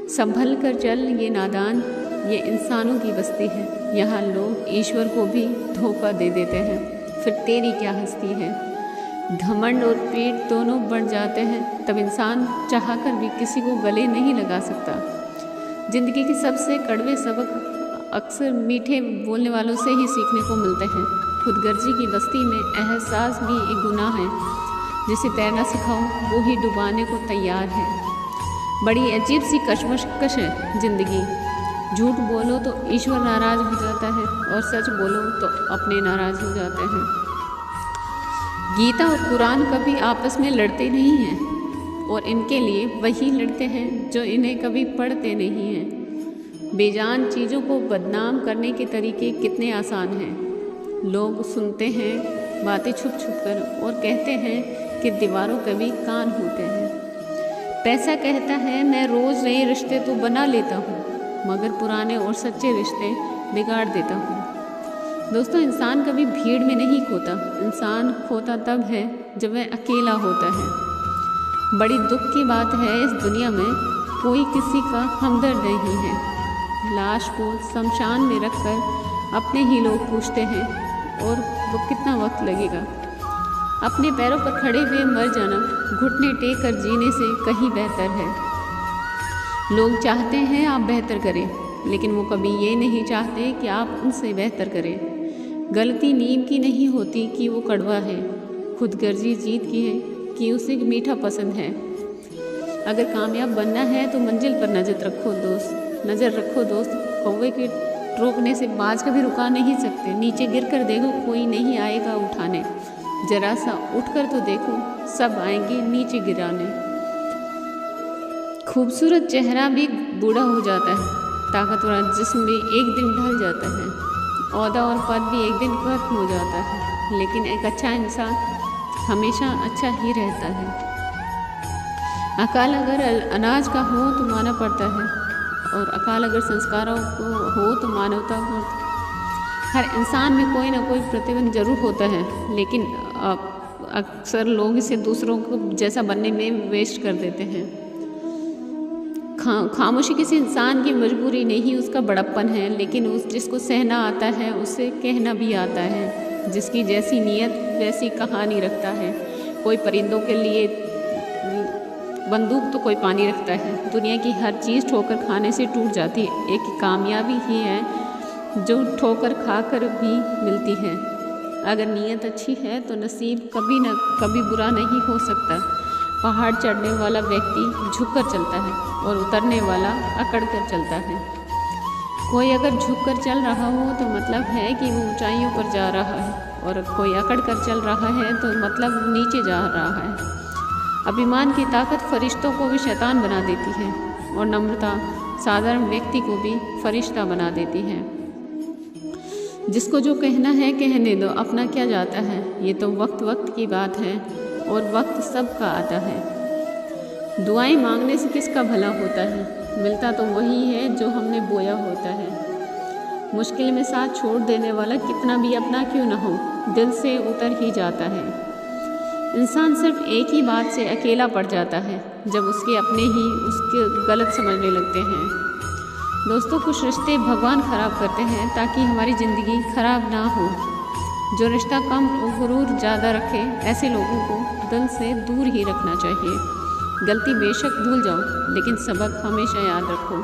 संभल कर चल ये नादान, ये इंसानों की बस्ती है। यहाँ लोग ईश्वर को भी धोखा दे देते हैं, फिर तेरी क्या हस्ती है। घमंड और पेट दोनों बढ़ जाते हैं, तब इंसान चाहकर भी किसी को गले नहीं लगा सकता। ज़िंदगी के सबसे कड़वे सबक अक्सर मीठे बोलने वालों से ही सीखने को मिलते हैं। खुदगर्जी की बस्ती में एहसास भी एक गुनाह है। जिसे तैरना सिखाओ वो ही डुबाने को तैयार है। बड़ी अजीब सी कशमकश है ज़िंदगी। झूठ बोलो तो ईश्वर नाराज़ हो जाता है और सच बोलो तो अपने नाराज़ हो जाते हैं। गीता और कुरान कभी आपस में लड़ते नहीं हैं, और इनके लिए वही लड़ते हैं जो इन्हें कभी पढ़ते नहीं हैं। बेजान चीज़ों को बदनाम करने के तरीके कितने आसान हैं। लोग सुनते हैं बातें छुप छुप कर और कहते हैं कि दीवारों के भी कान होते हैं। पैसा कहता है मैं रोज़ नए रिश्ते तो बना लेता हूँ, मगर पुराने और सच्चे रिश्ते बिगाड़ देता हूँ। दोस्तों, इंसान कभी भीड़ में नहीं खोता। इंसान खोता तब है जब वह अकेला होता है। बड़ी दुख की बात है इस दुनिया में कोई किसी का हमदर्द नहीं है। लाश को शमशान में रखकर अपने ही लोग पूछते हैं और वो कितना वक्त लगेगा। अपने पैरों पर खड़े हुए मर जाना घुटने टेक कर जीने से कहीं बेहतर है। लोग चाहते हैं आप बेहतर करें, लेकिन वो कभी ये नहीं चाहते कि आप उनसे बेहतर करें। गलती नीम की नहीं होती कि वो कड़वा है, खुदगर्जी जीत की है कि उसे मीठा पसंद है। अगर कामयाब बनना है तो मंजिल पर नज़र रखो दोस्त। कौवे के रोकने से बाज कभी रुका नहीं सकते। नीचे गिर कर देखो, कोई नहीं आएगा उठाने। जरा सा उठकर तो देखो, सब आएंगे नीचे गिराने। खूबसूरत चेहरा भी बूढ़ा हो जाता है, ताकतवर जिस्म भी एक दिन ढल जाता है, ओहदा और पद भी एक दिन खत्म हो जाता है, लेकिन एक अच्छा इंसान हमेशा अच्छा ही रहता है। अकाल अगर अनाज का हो तो माना पड़ता है, और अकाल अगर संस्कारों को हो तो मानवता को। हर इंसान में कोई ना कोई प्रतिबंध जरूर होता है, लेकिन अक्सर लोग इसे दूसरों को जैसा बनने में वेस्ट कर देते हैं। खामोशी किसी इंसान की मजबूरी नहीं, उसका बड़प्पन है, लेकिन जिसको सहना आता है उसे कहना भी आता है। जिसकी जैसी नीयत वैसी कहानी रखता है। कोई परिंदों के लिए बंदूक तो कोई पानी रखता है। दुनिया की हर चीज़ ठोकर खाने से टूट जाती है। एक कामयाबी ही है जो ठोकर खाकर भी मिलती है। अगर नीयत अच्छी है तो नसीब कभी न कभी बुरा नहीं हो सकता। पहाड़ चढ़ने वाला व्यक्ति झुककर चलता है और उतरने वाला अकड़ कर चलता है। कोई अगर झुककर चल रहा हो तो मतलब है कि वो ऊंचाइयों पर जा रहा है, और कोई अकड़ कर चल रहा है तो मतलब नीचे जा रहा है। अभिमान की ताकत फरिश्तों को भी शैतान बना देती है और नम्रता साधारण व्यक्ति को भी फरिश्ता बना देती है। जिसको जो कहना है कहने दो, अपना क्या जाता है, ये तो वक्त वक्त की बात है और वक्त सबका आता है। दुआएं मांगने से किसका भला होता है, मिलता तो वही है जो हमने बोया होता है। मुश्किल में साथ छोड़ देने वाला कितना भी अपना क्यों न हो, दिल से उतर ही जाता है। इंसान सिर्फ एक ही बात से अकेला पड़ जाता है, जब उसके अपने ही उसके गलत समझने लगते हैं। दोस्तों, कुछ रिश्ते भगवान ख़राब करते हैं ताकि हमारी ज़िंदगी ख़राब ना हो। जो रिश्ता कम और गुरूर ज़्यादा रखे, ऐसे लोगों को दिल से दूर ही रखना चाहिए। गलती बेशक भूल जाओ, लेकिन सबक हमेशा याद रखो।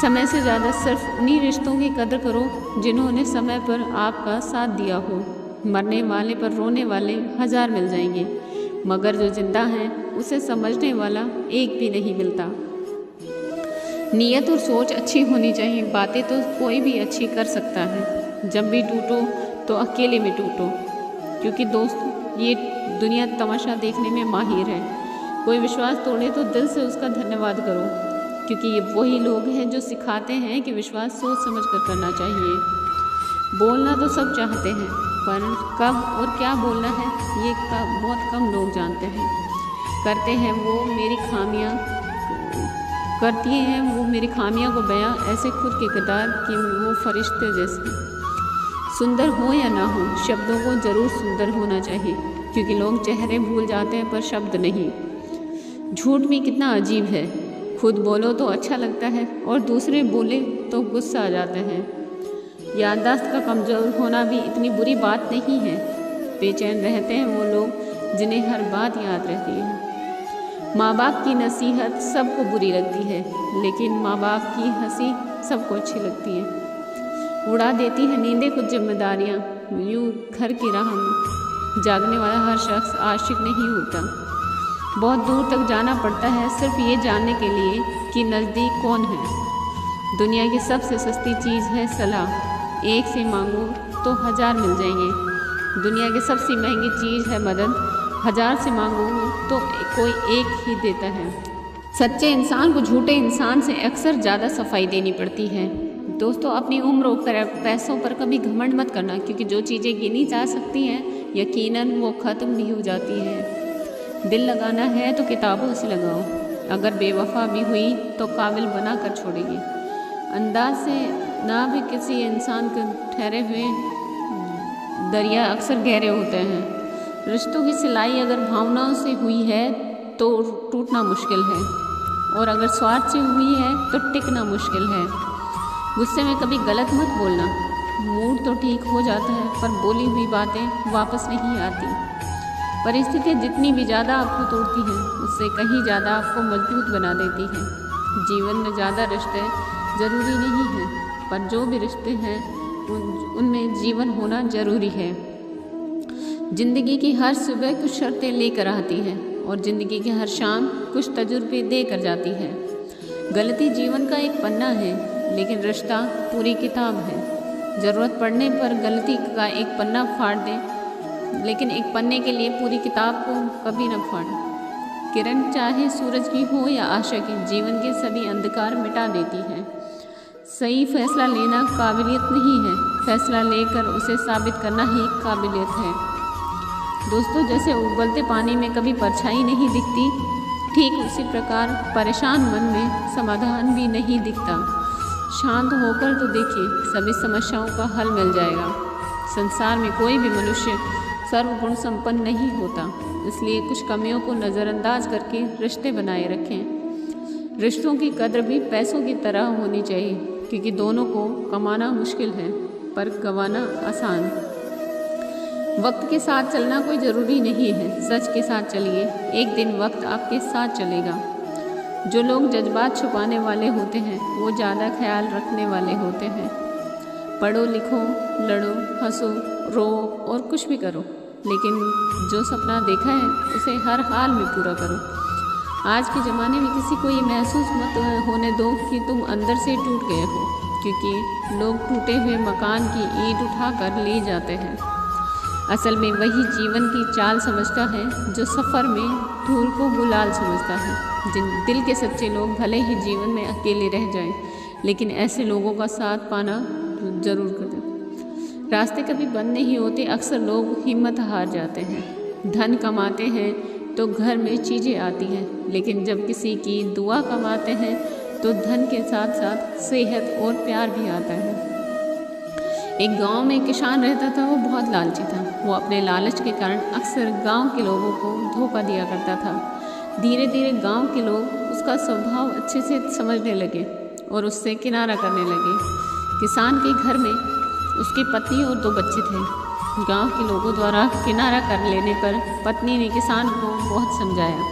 समय से ज़्यादा सिर्फ उन्हीं रिश्तों की कदर करो जिन्होंने समय पर आपका साथ दिया हो। मरने वाले पर रोने वाले 1000 मिल जाएंगे, मगर जो जिंदा हैं उसे समझने वाला एक भी नहीं मिलता। नीयत और सोच अच्छी होनी चाहिए। बातें तो कोई भी अच्छी कर सकता है। जब भी टूटो तो अकेले में टूटो, क्योंकि दोस्त ये दुनिया तमाशा देखने में माहिर है। कोई विश्वास तोड़े तो दिल से उसका धन्यवाद करो, क्योंकि ये वही लोग हैं जो सिखाते हैं कि विश्वास सोच समझ कर करना चाहिए। बोलना तो सब चाहते हैं, पर कब और क्या बोलना है ये बहुत कम लोग जानते हैं। करते हैं वो मेरी खामियां करती हैं वो मेरी खामियां को बयां ऐसे खुद के किरदार कि वो फरिश्ते जैसे। सुंदर हो या ना हो, शब्दों को ज़रूर सुंदर होना चाहिए, क्योंकि लोग चेहरे भूल जाते हैं पर शब्द नहीं। झूठ भी कितना अजीब है, खुद बोलो तो अच्छा लगता है और दूसरे बोले तो गुस्सा आ जाते हैं। याददाश्त का कमज़ोर होना भी इतनी बुरी बात नहीं है। बेचैन रहते हैं वो लोग जिन्हें हर बात याद रहती है। माँ बाप की नसीहत सबको बुरी लगती है, लेकिन माँ बाप की हंसी सबको अच्छी लगती है। उड़ा देती है नींदें कुछ जिम्मेदारियाँ, यूँ घर की राह में जागने वाला हर शख्स आशिक नहीं होता। बहुत दूर तक जाना पड़ता है सिर्फ ये जानने के लिए कि नज़दीक कौन है। दुनिया की सबसे सस्ती चीज़ है सलाह। एक से मांगो तो 1000 मिल जाएंगे। दुनिया की सबसे महंगी चीज़ है मदद। 1000 से मांगो तो कोई एक ही देता है। सच्चे इंसान को झूठे इंसान से अक्सर ज़्यादा सफाई देनी पड़ती है। दोस्तों, अपनी उम्र और पैसों पर कभी घमंड मत करना, क्योंकि जो चीज़ें गिनी जा सकती हैं यकीनन वो ख़त्म भी हो जाती है। दिल लगाना है तो किताबों से लगाओ, अगर बेवफा भी हुई तो काबिल बना कर छोड़ेगी। अंदाज से ना भी किसी इंसान के ठहरे हुए दरिया अक्सर गहरे होते हैं। रिश्तों की सिलाई अगर भावनाओं से हुई है तो टूटना मुश्किल है, और अगर स्वार्थ से हुई है तो टिकना मुश्किल है। गुस्से में कभी गलत मत बोलना। मूड तो ठीक हो जाता है, पर बोली हुई बातें वापस नहीं आती। परिस्थितियाँ जितनी भी ज़्यादा आपको तोड़ती हैं, उससे कहीं ज़्यादा आपको मजबूत बना देती हैं। जीवन में ज़्यादा रिश्ते ज़रूरी नहीं हैं, पर जो भी रिश्ते हैं उनमें जीवन होना ज़रूरी है। ज़िंदगी की हर सुबह कुछ शर्तें लेकर आती है, और ज़िंदगी की हर शाम कुछ तजुर्बे दे कर जाती है। गलती जीवन का एक पन्ना है, लेकिन रिश्ता पूरी किताब है। ज़रूरत पड़ने पर गलती का एक पन्ना फाड़ दें, लेकिन एक पन्ने के लिए पूरी किताब को कभी न फाड़ें। किरण चाहे सूरज की हो या आशा की, जीवन के सभी अंधकार मिटा देती है। सही फैसला लेना काबिलियत नहीं है, फैसला लेकर उसे साबित करना ही काबिलियत है। दोस्तों, जैसे उबलते पानी में कभी परछाई नहीं दिखती, ठीक उसी प्रकार परेशान मन में समाधान भी नहीं दिखता। शांत होकर तो देखिए, सभी समस्याओं का हल मिल जाएगा। संसार में कोई भी मनुष्य सर्वगुण संपन्न नहीं होता, इसलिए कुछ कमियों को नज़रअंदाज करके रिश्ते बनाए रखें। रिश्तों की कद्र भी पैसों की तरह होनी चाहिए, क्योंकि दोनों को कमाना मुश्किल है पर गंवाना आसान। वक्त के साथ चलना कोई ज़रूरी नहीं है, सच के साथ चलिए, एक दिन वक्त आपके साथ चलेगा। जो लोग जज्बात छुपाने वाले होते हैं वो ज़्यादा ख्याल रखने वाले होते हैं। पढ़ो लिखो, लड़ो, हंसो, रो और कुछ भी करो, लेकिन जो सपना देखा है उसे हर हाल में पूरा करो। आज के ज़माने में किसी को ये महसूस मत होने दो कि तुम अंदर से टूट गए हो, क्योंकि लोग टूटे हुए मकान की ईंट उठा कर ले जाते हैं। असल में वही जीवन की चाल समझता है जो सफ़र में धूल को गुलाल समझता है। जिन दिल के सच्चे लोग भले ही जीवन में अकेले रह जाएं, लेकिन ऐसे लोगों का साथ पाना जरूर करें। रास्ते कभी बंद नहीं होते, अक्सर लोग हिम्मत हार जाते हैं। धन कमाते हैं तो घर में चीज़ें आती हैं, लेकिन जब किसी की दुआ कमाते हैं तो धन के साथ साथ सेहत और प्यार भी आता है। एक गांव में एक किसान रहता था। वो बहुत लालची था। वो अपने लालच के कारण अक्सर गांव के लोगों को धोखा दिया करता था। धीरे धीरे गांव के लोग उसका स्वभाव अच्छे से समझने लगे और उससे किनारा करने लगे। किसान के घर में उसकी पत्नी और 2 बच्चे थे। गांव के लोगों द्वारा किनारा कर लेने पर पत्नी ने किसान को बहुत समझाया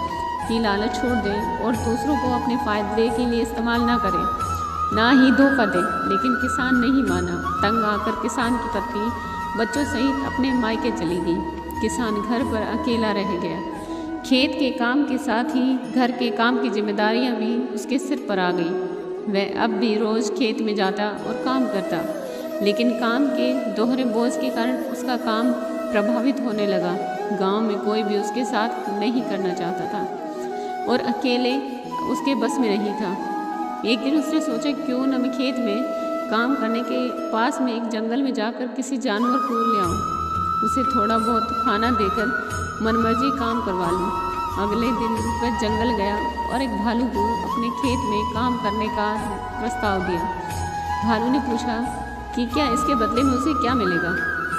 कि लालच छोड़ दे और दूसरों को अपने फ़ायदे के लिए इस्तेमाल ना करे, ना ही धोखा दे, लेकिन किसान नहीं माना। तंग आकर किसान की पत्नी बच्चों सहित अपने मायके चली गई। किसान घर पर अकेला रह गया। खेत के काम के साथ ही घर के काम की जिम्मेदारियां भी उसके सिर पर आ गई। वह अब भी रोज़ खेत में जाता और काम करता, लेकिन काम के दोहरे बोझ के कारण उसका काम प्रभावित होने लगा। गांव में कोई भी उसके साथ नहीं करना चाहता था और अकेले उसके बस में नहीं था। एक दिन उसने सोचा क्यों न मैं खेत में काम करने के पास में एक जंगल में जाकर किसी जानवर को ले आऊँ, उसे थोड़ा बहुत खाना देकर मनमर्जी काम करवा लूँ। अगले दिन वह जंगल गया और एक भालू को अपने खेत में काम करने का प्रस्ताव दिया। भालू ने पूछा कि क्या इसके बदले में उसे क्या मिलेगा।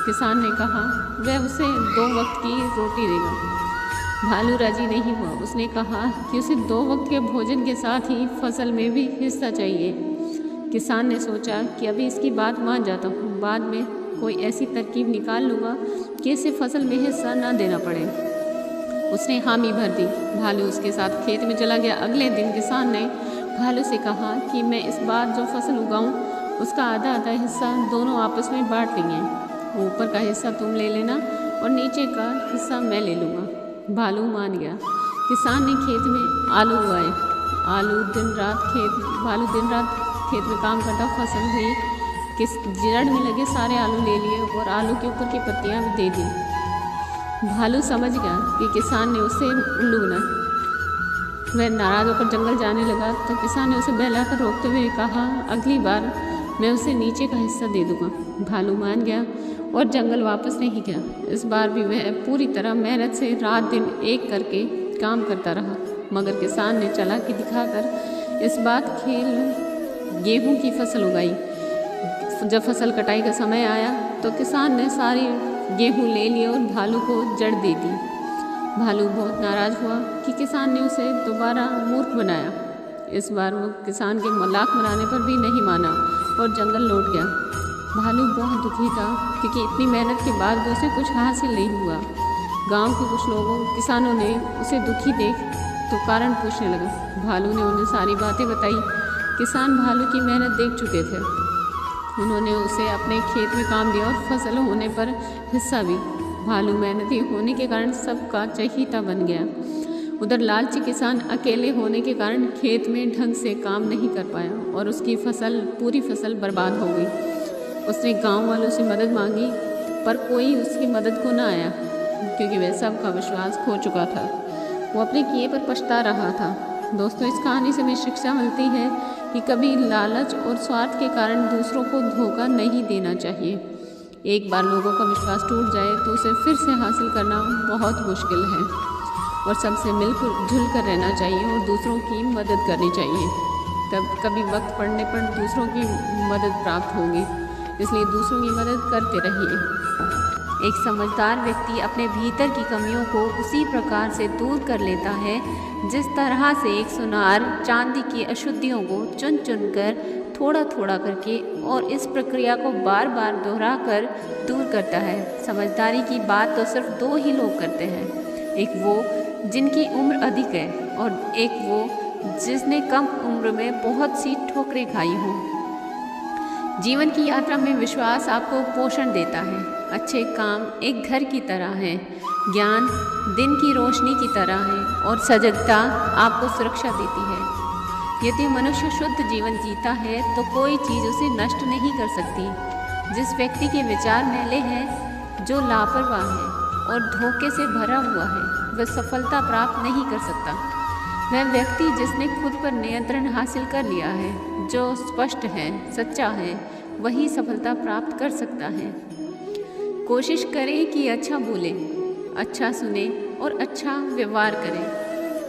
किसान ने कहा वह उसे 2 वक्त की रोटी देगा। भालू राजी नहीं हुआ। उसने कहा कि उसे 2 वक्त के भोजन के साथ ही फसल में भी हिस्सा चाहिए। किसान ने सोचा कि अभी इसकी बात मान जाता हूँ, बाद में कोई ऐसी तरकीब निकाल लूँगा कि इसे फसल में हिस्सा ना देना पड़े। उसने हामी भर दी। भालू उसके साथ खेत में चला गया। अगले दिन किसान ने भालू से कहा कि मैं इस बार जो फसल उगाऊँ उसका आधा आधा हिस्सा दोनों आपस में बांट लेंगे। ऊपर का हिस्सा तुम ले लेना और नीचे का हिस्सा मैं ले लूँगा। भालू मान गया। किसान ने खेत में आलू उगाए। भालू दिन रात खेत में काम करता। फसल हुई। जड़ में लगे सारे आलू ले लिए और आलू के ऊपर की पत्तियां भी दे दी। भालू समझ गया कि किसान ने उसे उल्लू बनाया। वह नाराज होकर जंगल जाने लगा तो किसान ने उसे बहलाकर रोकते हुए कहा अगली बार मैं उसे नीचे का हिस्सा दे दूंगा। भालू मान गया और जंगल वापस नहीं गया। इस बार भी वह पूरी तरह मेहनत से रात दिन एक करके काम करता रहा, मगर किसान ने चालाकी दिखाकर इस बात गेहूं की फसल उगाई। जब फसल कटाई का समय आया तो किसान ने सारी गेहूं ले लिए और भालू को जड़ दे दी। भालू बहुत नाराज हुआ कि किसान ने उसे दोबारा मूर्ख बनाया। इस बार वो किसान के मजाक बनाने पर भी नहीं माना और जंगल लौट गया। भालू बहुत दुखी था क्योंकि इतनी मेहनत के बाद भी उसे कुछ हासिल नहीं हुआ। गांव के कुछ किसानों ने उसे दुखी देख तो कारण पूछने लगा। भालू ने उन्हें सारी बातें बताई। किसान भालू की मेहनत देख चुके थे। उन्होंने उसे अपने खेत में काम दिया और फसल होने पर हिस्सा भी। भालू मेहनती होने के कारण सबका चहीता बन गया। उधर लालची किसान अकेले होने के कारण खेत में ढंग से काम नहीं कर पाया और उसकी पूरी फसल बर्बाद हो गई। उसने गांव वालों से मदद मांगी पर कोई उसकी मदद को न आया क्योंकि वह सबका विश्वास खो चुका था। वो अपने किए पर पछता रहा था। दोस्तों, इस कहानी से हमें शिक्षा मिलती है कि कभी लालच और स्वार्थ के कारण दूसरों को धोखा नहीं देना चाहिए। एक बार लोगों का विश्वास टूट जाए तो उसे फिर से हासिल करना बहुत मुश्किल है और सबसे मिलजुल कर रहना चाहिए और दूसरों की मदद करनी चाहिए। तब कभी वक्त पड़ने पर दूसरों की मदद प्राप्त होगी, इसलिए दूसरों की मदद करते रहिए। एक समझदार व्यक्ति अपने भीतर की कमियों को उसी प्रकार से दूर कर लेता है जिस तरह से एक सुनार चांदी की अशुद्धियों को चुन चुन कर थोड़ा थोड़ा करके और इस प्रक्रिया को बार बार दोहरा कर दूर करता है। समझदारी की बात तो सिर्फ 2 ही लोग करते हैं, एक वो जिनकी उम्र अधिक है और एक वो जिसने कम उम्र में बहुत सी ठोकरें खाई हों। जीवन की यात्रा में विश्वास आपको पोषण देता है। अच्छे काम एक घर की तरह है, ज्ञान दिन की रोशनी की तरह है और सजगता आपको सुरक्षा देती है। यदि मनुष्य शुद्ध जीवन जीता है तो कोई चीज़ उसे नष्ट नहीं कर सकती। जिस व्यक्ति के विचार मैले हैं जो लापरवाह है और धोखे से भरा हुआ है वह सफलता प्राप्त नहीं कर सकता। वह व्यक्ति जिसने खुद पर नियंत्रण हासिल कर लिया है, जो स्पष्ट है, सच्चा है, वही सफलता प्राप्त कर सकता है। कोशिश करें कि अच्छा बोलें, अच्छा सुने और अच्छा व्यवहार करें।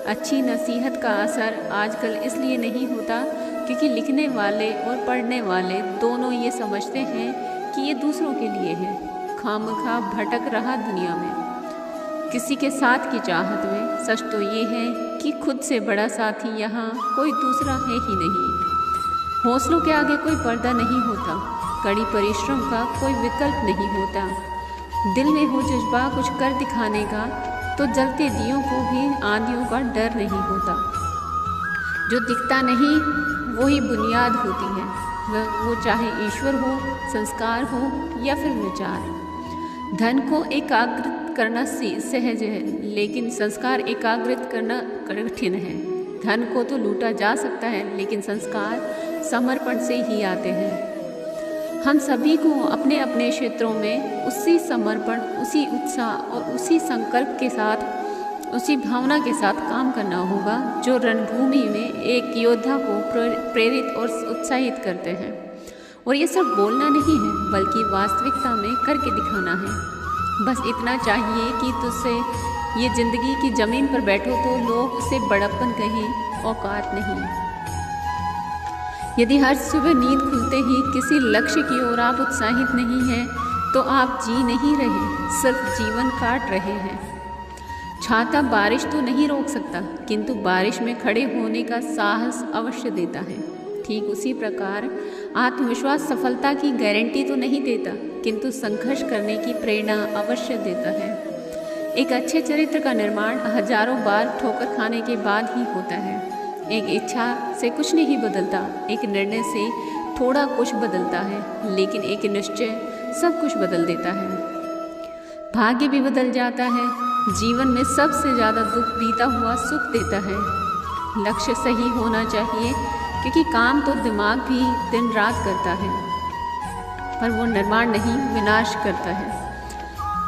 अच्छी नसीहत का असर आजकल इसलिए नहीं होता क्योंकि लिखने वाले और पढ़ने वाले दोनों ये समझते हैं कि ये दूसरों के लिए है। खामखा भटक रहा दुनिया में किसी के साथ की चाहत में। सच तो ये है कि खुद से बड़ा साथी यहाँ कोई दूसरा है ही नहीं। हौसलों के आगे कोई पर्दा नहीं होता, कड़ी परिश्रम का कोई विकल्प नहीं होता। दिल में हो जज्बा कुछ कर दिखाने का तो जलते दियों को भी आंधियों का डर नहीं होता। जो दिखता नहीं वही बुनियाद होती है, वो चाहे ईश्वर हो, संस्कार हो या फिर विचार। धन को एकाग्रित करना सहज है, लेकिन संस्कार एकाग्रित करना कठिन है। धन को तो लूटा जा सकता है, लेकिन संस्कार समर्पण से ही आते हैं। हम सभी को अपने अपने क्षेत्रों में उसी समर्पण, उसी उत्साह और उसी संकल्प के साथ, उसी भावना के साथ काम करना होगा जो रणभूमि में एक योद्धा को प्रेरित और उत्साहित करते हैं। और ये सब बोलना नहीं है, बल्कि वास्तविकता में करके दिखाना है। बस इतना चाहिए कि तुझसे ये ज़िंदगी की ज़मीन पर बैठो तो लोग उसे बड़प्पन कहें, औकात नहीं। यदि हर सुबह नींद खुलते ही किसी लक्ष्य की ओर आप उत्साहित नहीं हैं, तो आप जी नहीं रहे, सिर्फ जीवन काट रहे हैं। छाता बारिश तो नहीं रोक सकता, किंतु बारिश में खड़े होने का साहस अवश्य देता है। ठीक उसी प्रकार आत्मविश्वास सफलता की गारंटी तो नहीं देता, किंतु संघर्ष करने की प्रेरणा अवश्य देता है। एक अच्छे चरित्र का निर्माण हजारों बार ठोकर खाने के बाद ही होता है। एक इच्छा से कुछ नहीं बदलता, एक निर्णय से थोड़ा कुछ बदलता है, लेकिन एक निश्चय सब कुछ बदल देता है। भाग्य भी बदल जाता है। जीवन में सबसे ज़्यादा दुख बीता हुआ सुख देता है। लक्ष्य सही होना चाहिए, क्योंकि काम तो दिमाग भी दिन रात करता है, पर वो निर्माण नहीं, विनाश करता है।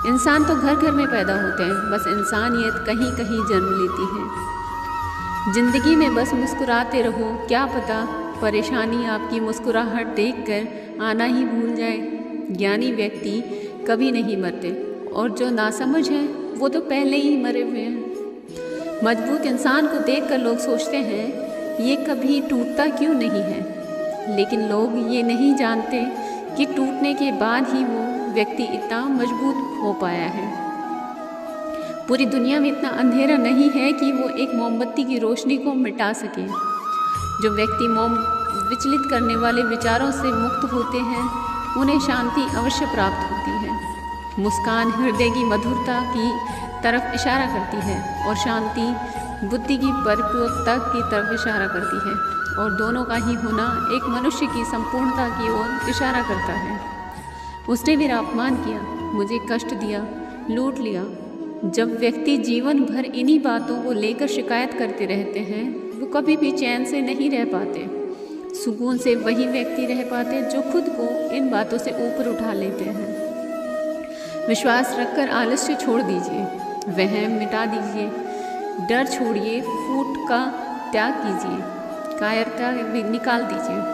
इंसान तो घर घर में पैदा होते हैं, बस इंसानियत कहीं कहीं जन्म लेती है। जिंदगी में बस मुस्कुराते रहो, क्या पता परेशानी आपकी मुस्कुराहट देखकर आना ही भूल जाए। ज्ञानी व्यक्ति कभी नहीं मरते, और जो नासमझ हैं वो तो पहले ही मरे हुए हैं। मजबूत इंसान को देखकर लोग सोचते हैं ये कभी टूटता क्यों नहीं है, लेकिन लोग ये नहीं जानते कि टूटने के बाद ही वो व्यक्ति इतना मजबूत हो पाया है। पूरी दुनिया में इतना अंधेरा नहीं है कि वो एक मोमबत्ती की रोशनी को मिटा सके। जो व्यक्ति विचलित करने वाले विचारों से मुक्त होते हैं, उन्हें शांति अवश्य प्राप्त होती है। मुस्कान हृदय की मधुरता की तरफ इशारा करती है, और शांति बुद्धि की परिपक्वता की तरफ इशारा करती है, और दोनों का ही होना एक मनुष्य की संपूर्णता की ओर इशारा करता है। उसने मेरा अपमान किया, मुझे कष्ट दिया, लूट लिया। जब व्यक्ति जीवन भर इन्हीं बातों को लेकर शिकायत करते रहते हैं, वो कभी भी चैन से नहीं रह पाते। सुकून से वही व्यक्ति रह पाते जो खुद को इन बातों से ऊपर उठा लेते हैं। विश्वास रखकर आलस्य छोड़ दीजिए, वहम मिटा दीजिए, डर छोड़िए, फूट का त्याग कीजिए, कायरता निकाल दीजिए।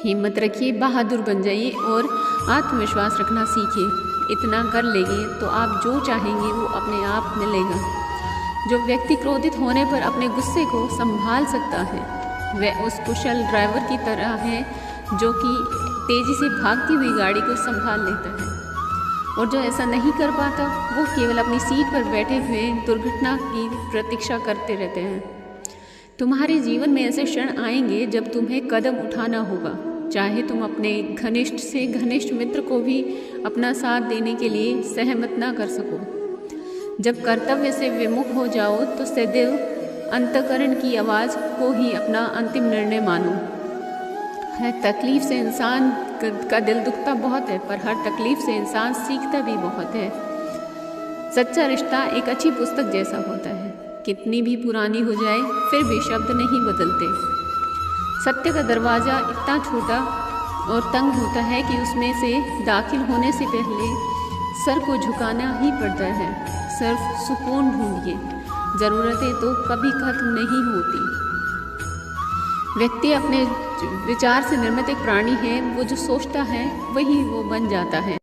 हिम्मत रखिए, बहादुर बन जाइए और आत्मविश्वास रखना सीखिए। इतना कर लेंगे तो आप जो चाहेंगे वो अपने आप मिलेगा। जो व्यक्ति क्रोधित होने पर अपने गुस्से को संभाल सकता है, वह उस कुशल ड्राइवर की तरह है जो कि तेज़ी से भागती हुई गाड़ी को संभाल लेता है। और जो ऐसा नहीं कर पाता, वो केवल अपनी सीट पर बैठे हुए दुर्घटना की प्रतीक्षा करते रहते हैं। तुम्हारे जीवन में ऐसे क्षण आएंगे जब तुम्हें कदम उठाना होगा, चाहे तुम अपने घनिष्ठ से घनिष्ठ मित्र को भी अपना साथ देने के लिए सहमत ना कर सको। जब कर्तव्य से विमुख हो जाओ तो सदैव अंतःकरण की आवाज़ को ही अपना अंतिम निर्णय मानो। हर तकलीफ़ से इंसान का दिल दुखता बहुत है, पर हर तकलीफ़ से इंसान सीखता भी बहुत है। सच्चा रिश्ता एक अच्छी पुस्तक जैसा होता है, कितनी भी पुरानी हो जाए फिर भी शब्द नहीं बदलते। सत्य का दरवाज़ा इतना छोटा और तंग होता है कि उसमें से दाखिल होने से पहले सर को झुकाना ही पड़ता है। सिर्फ सुकून ढूंढिए, ज़रूरतें तो कभी खत्म नहीं होती। व्यक्ति अपने विचार से निर्मित एक प्राणी है। वो जो सोचता है वही वो बन जाता है।